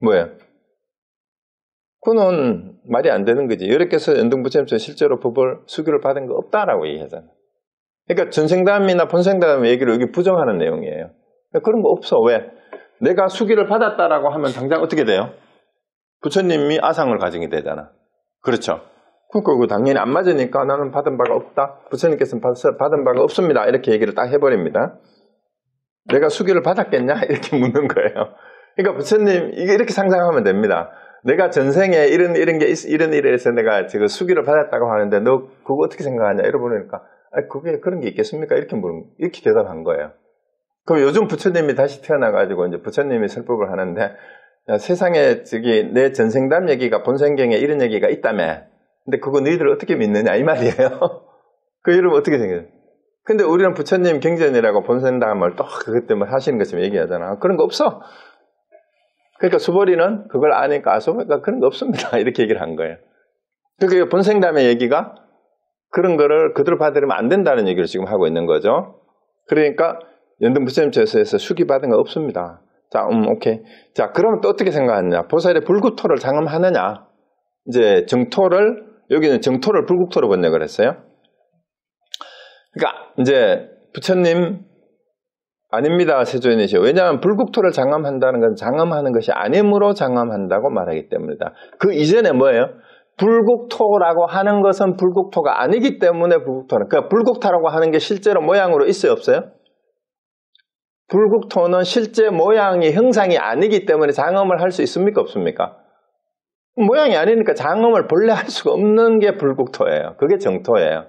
뭐예요? 그건 말이 안 되는 거지. 여력께서 연등부처님처럼 실제로 법을 수기를 받은 거 없다라고 얘기하잖아요. 그러니까 전생담이나 본생담 얘기를 여기 부정하는 내용이에요. 그런 거 없어. 왜? 내가 수기를 받았다라고 하면 당장 어떻게 돼요? 부처님이 아상을 가지게 되잖아. 그렇죠? 그러니까 당연히 안 맞으니까 나는 받은 바가 없다. 부처님께서는 받은 바가 없습니다. 이렇게 얘기를 딱 해버립니다. 내가 수기를 받았겠냐? 이렇게 묻는 거예요. 그러니까 부처님 이렇게 상상하면 됩니다. 내가 전생에 이런 일에 해서 내가 지금 수기를 받았다고 하는데 너 그거 어떻게 생각하냐? 이러보니까 그게 그런 게 있겠습니까? 이렇게 대답한 거예요. 그럼 요즘 부처님이 다시 태어나가지고 이제 부처님이 설법을 하는데 세상에 내 전생담 얘기가 본생경에 이런 얘기가 있다며. 근데 그거 너희들 어떻게 믿느냐 이 말이에요. 그 이러면 어떻게 생겨요? 근데 우리는 부처님 경전이라고 본생담을 또 그것 때문에 하시는 것처럼 얘기하잖아. 그런 거 없어. 그러니까 수보리는 그걸 아니까 수보리가 그런 거 없습니다. 이렇게 얘기를 한 거예요. 그러니까 본생담의 얘기가 그런 거를 그대로 받으려면 안 된다는 얘기를 지금 하고 있는 거죠. 그러니까 연등부처님 제서에서 수기받은 거 없습니다. 자, 오케이. 자, 그러면 또 어떻게 생각하느냐? 보살의 불구토를 장엄하느냐? 이제 여기는 정토를 불국토로 번역을 했어요. 그러니까 이제 부처님 아닙니다. 세조인이시오. 왜냐하면 불국토를 장엄한다는 건 장엄하는 것이 아님으로 장엄한다고 말하기 때문이다. 그 이전에 뭐예요? 불국토라고 하는 것은 불국토가 아니기 때문에 불국토는. 그러니까 불국토라고 하는 게 실제로 모양으로 있어요? 없어요? 불국토는 실제 모양이 형상이 아니기 때문에 장엄을 할 수 있습니까? 없습니까? 모양이 아니니까 장엄을 본래 할 수가 없는 게 불국토예요. 그게 정토예요.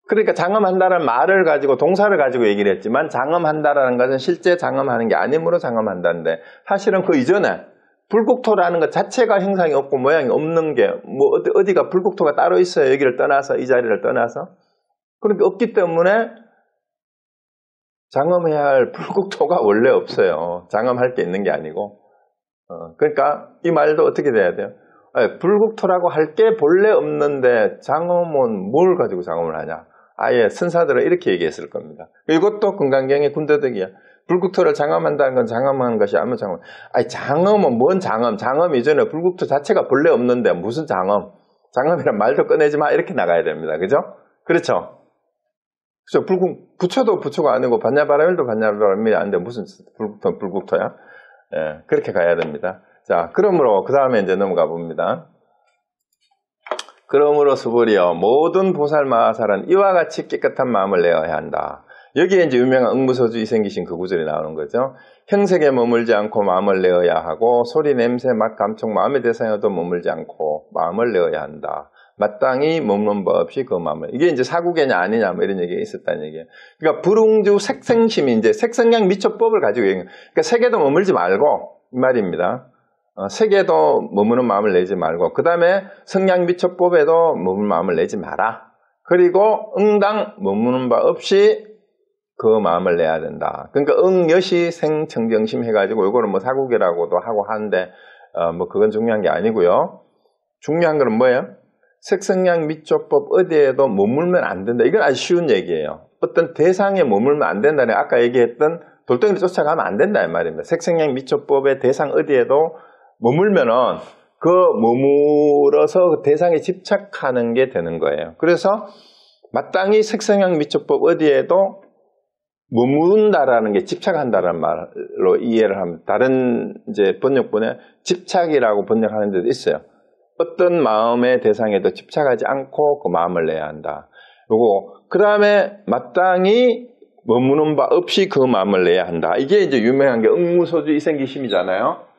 그러니까 장엄한다는 말을 가지고 동사를 가지고 얘기를 했지만 장엄한다라는 것은 실제 장엄하는 게 아니므로 장엄한다는데 사실은 그 이전에 불국토라는 것 자체가 형상이 없고 모양이 없는 게 뭐 어디가 불국토가 따로 있어요. 여기를 떠나서 이 자리를 떠나서 그렇게 없기 때문에 장엄해야 할 불국토가 원래 없어요. 장엄할 게 있는 게 아니고 그러니까 이 말도 어떻게 돼야 돼요? 불국토라고 할 게 본래 없는데 장엄은 뭘 가지고 장엄을 하냐? 아예 선사들은 이렇게 얘기했을 겁니다. 이것도 건강경의 군더더기야. 불국토를 장엄한다는 건 장엄한 것이 아무 장엄. 장엄은 뭔 장엄? 장엄 이전에 불국토 자체가 본래 없는데 무슨 장엄? 장엄이란 말도 꺼내지 마. 이렇게 나가야 됩니다. 그죠? 그렇죠? 그렇죠. 부처도 부처가 아니고 반야바라밀도 반야바라밀이 아닌데 무슨 불국토는 불국토야? 예, 그렇게 가야 됩니다. 자, 그러므로 그 다음에 이제 넘어가 봅니다. 그러므로 수보리여 모든 보살마하살은 이와 같이 깨끗한 마음을 내어야 한다. 여기에 이제 유명한 응무소주 이생기신 그 구절이 나오는 거죠. 형색에 머물지 않고 마음을 내어야 하고 소리, 냄새, 맛, 감촉, 마음의 대상에도 머물지 않고 마음을 내어야 한다. 마땅히 머무는 바 없이 그 마음을. 이게 이제 사구개냐 아니냐 뭐 이런 얘기가 있었다는 얘기예요. 그러니까 불응주 색생심이 이제 색성향 미처법을 가지고 얘기해요. 그러니까 색에도 머물지 말고 이 말입니다. 색에도 머무는 마음을 내지 말고 그 다음에 성향 미처법에도 머무는 마음을 내지 마라. 그리고 응당 머무는 바 없이 그 마음을 내야 된다. 그러니까 응여시 생청정심 해가지고 이거는 뭐 사구개라고도 하고 하는데 뭐 그건 중요한 게 아니고요. 중요한 거는 뭐예요? 색성향 미처법 어디에도 머물면 안 된다. 이건 아주 쉬운 얘기예요. 어떤 대상에 머물면 안 된다는 아까 얘기했던 돌덩이를 쫓아가면 안 된다 이 말입니다. 색성향 미처법의 대상 어디에도 머물면은 그 머물어서 그 대상에 집착하는 게 되는 거예요. 그래서 마땅히 색성향 미처법 어디에도 머문다라는 게 집착한다라는 말로 이해를 하면 다른 이제 번역본에 집착이라고 번역하는 데도 있어요. 어떤 마음의 대상에도 집착하지 않고 그 마음을 내야 한다. 그리고 그 다음에 마땅히 머무는 바 없이 그 마음을 내야 한다. 이게 이제 유명한 게 응무소주 이생기심이잖아요.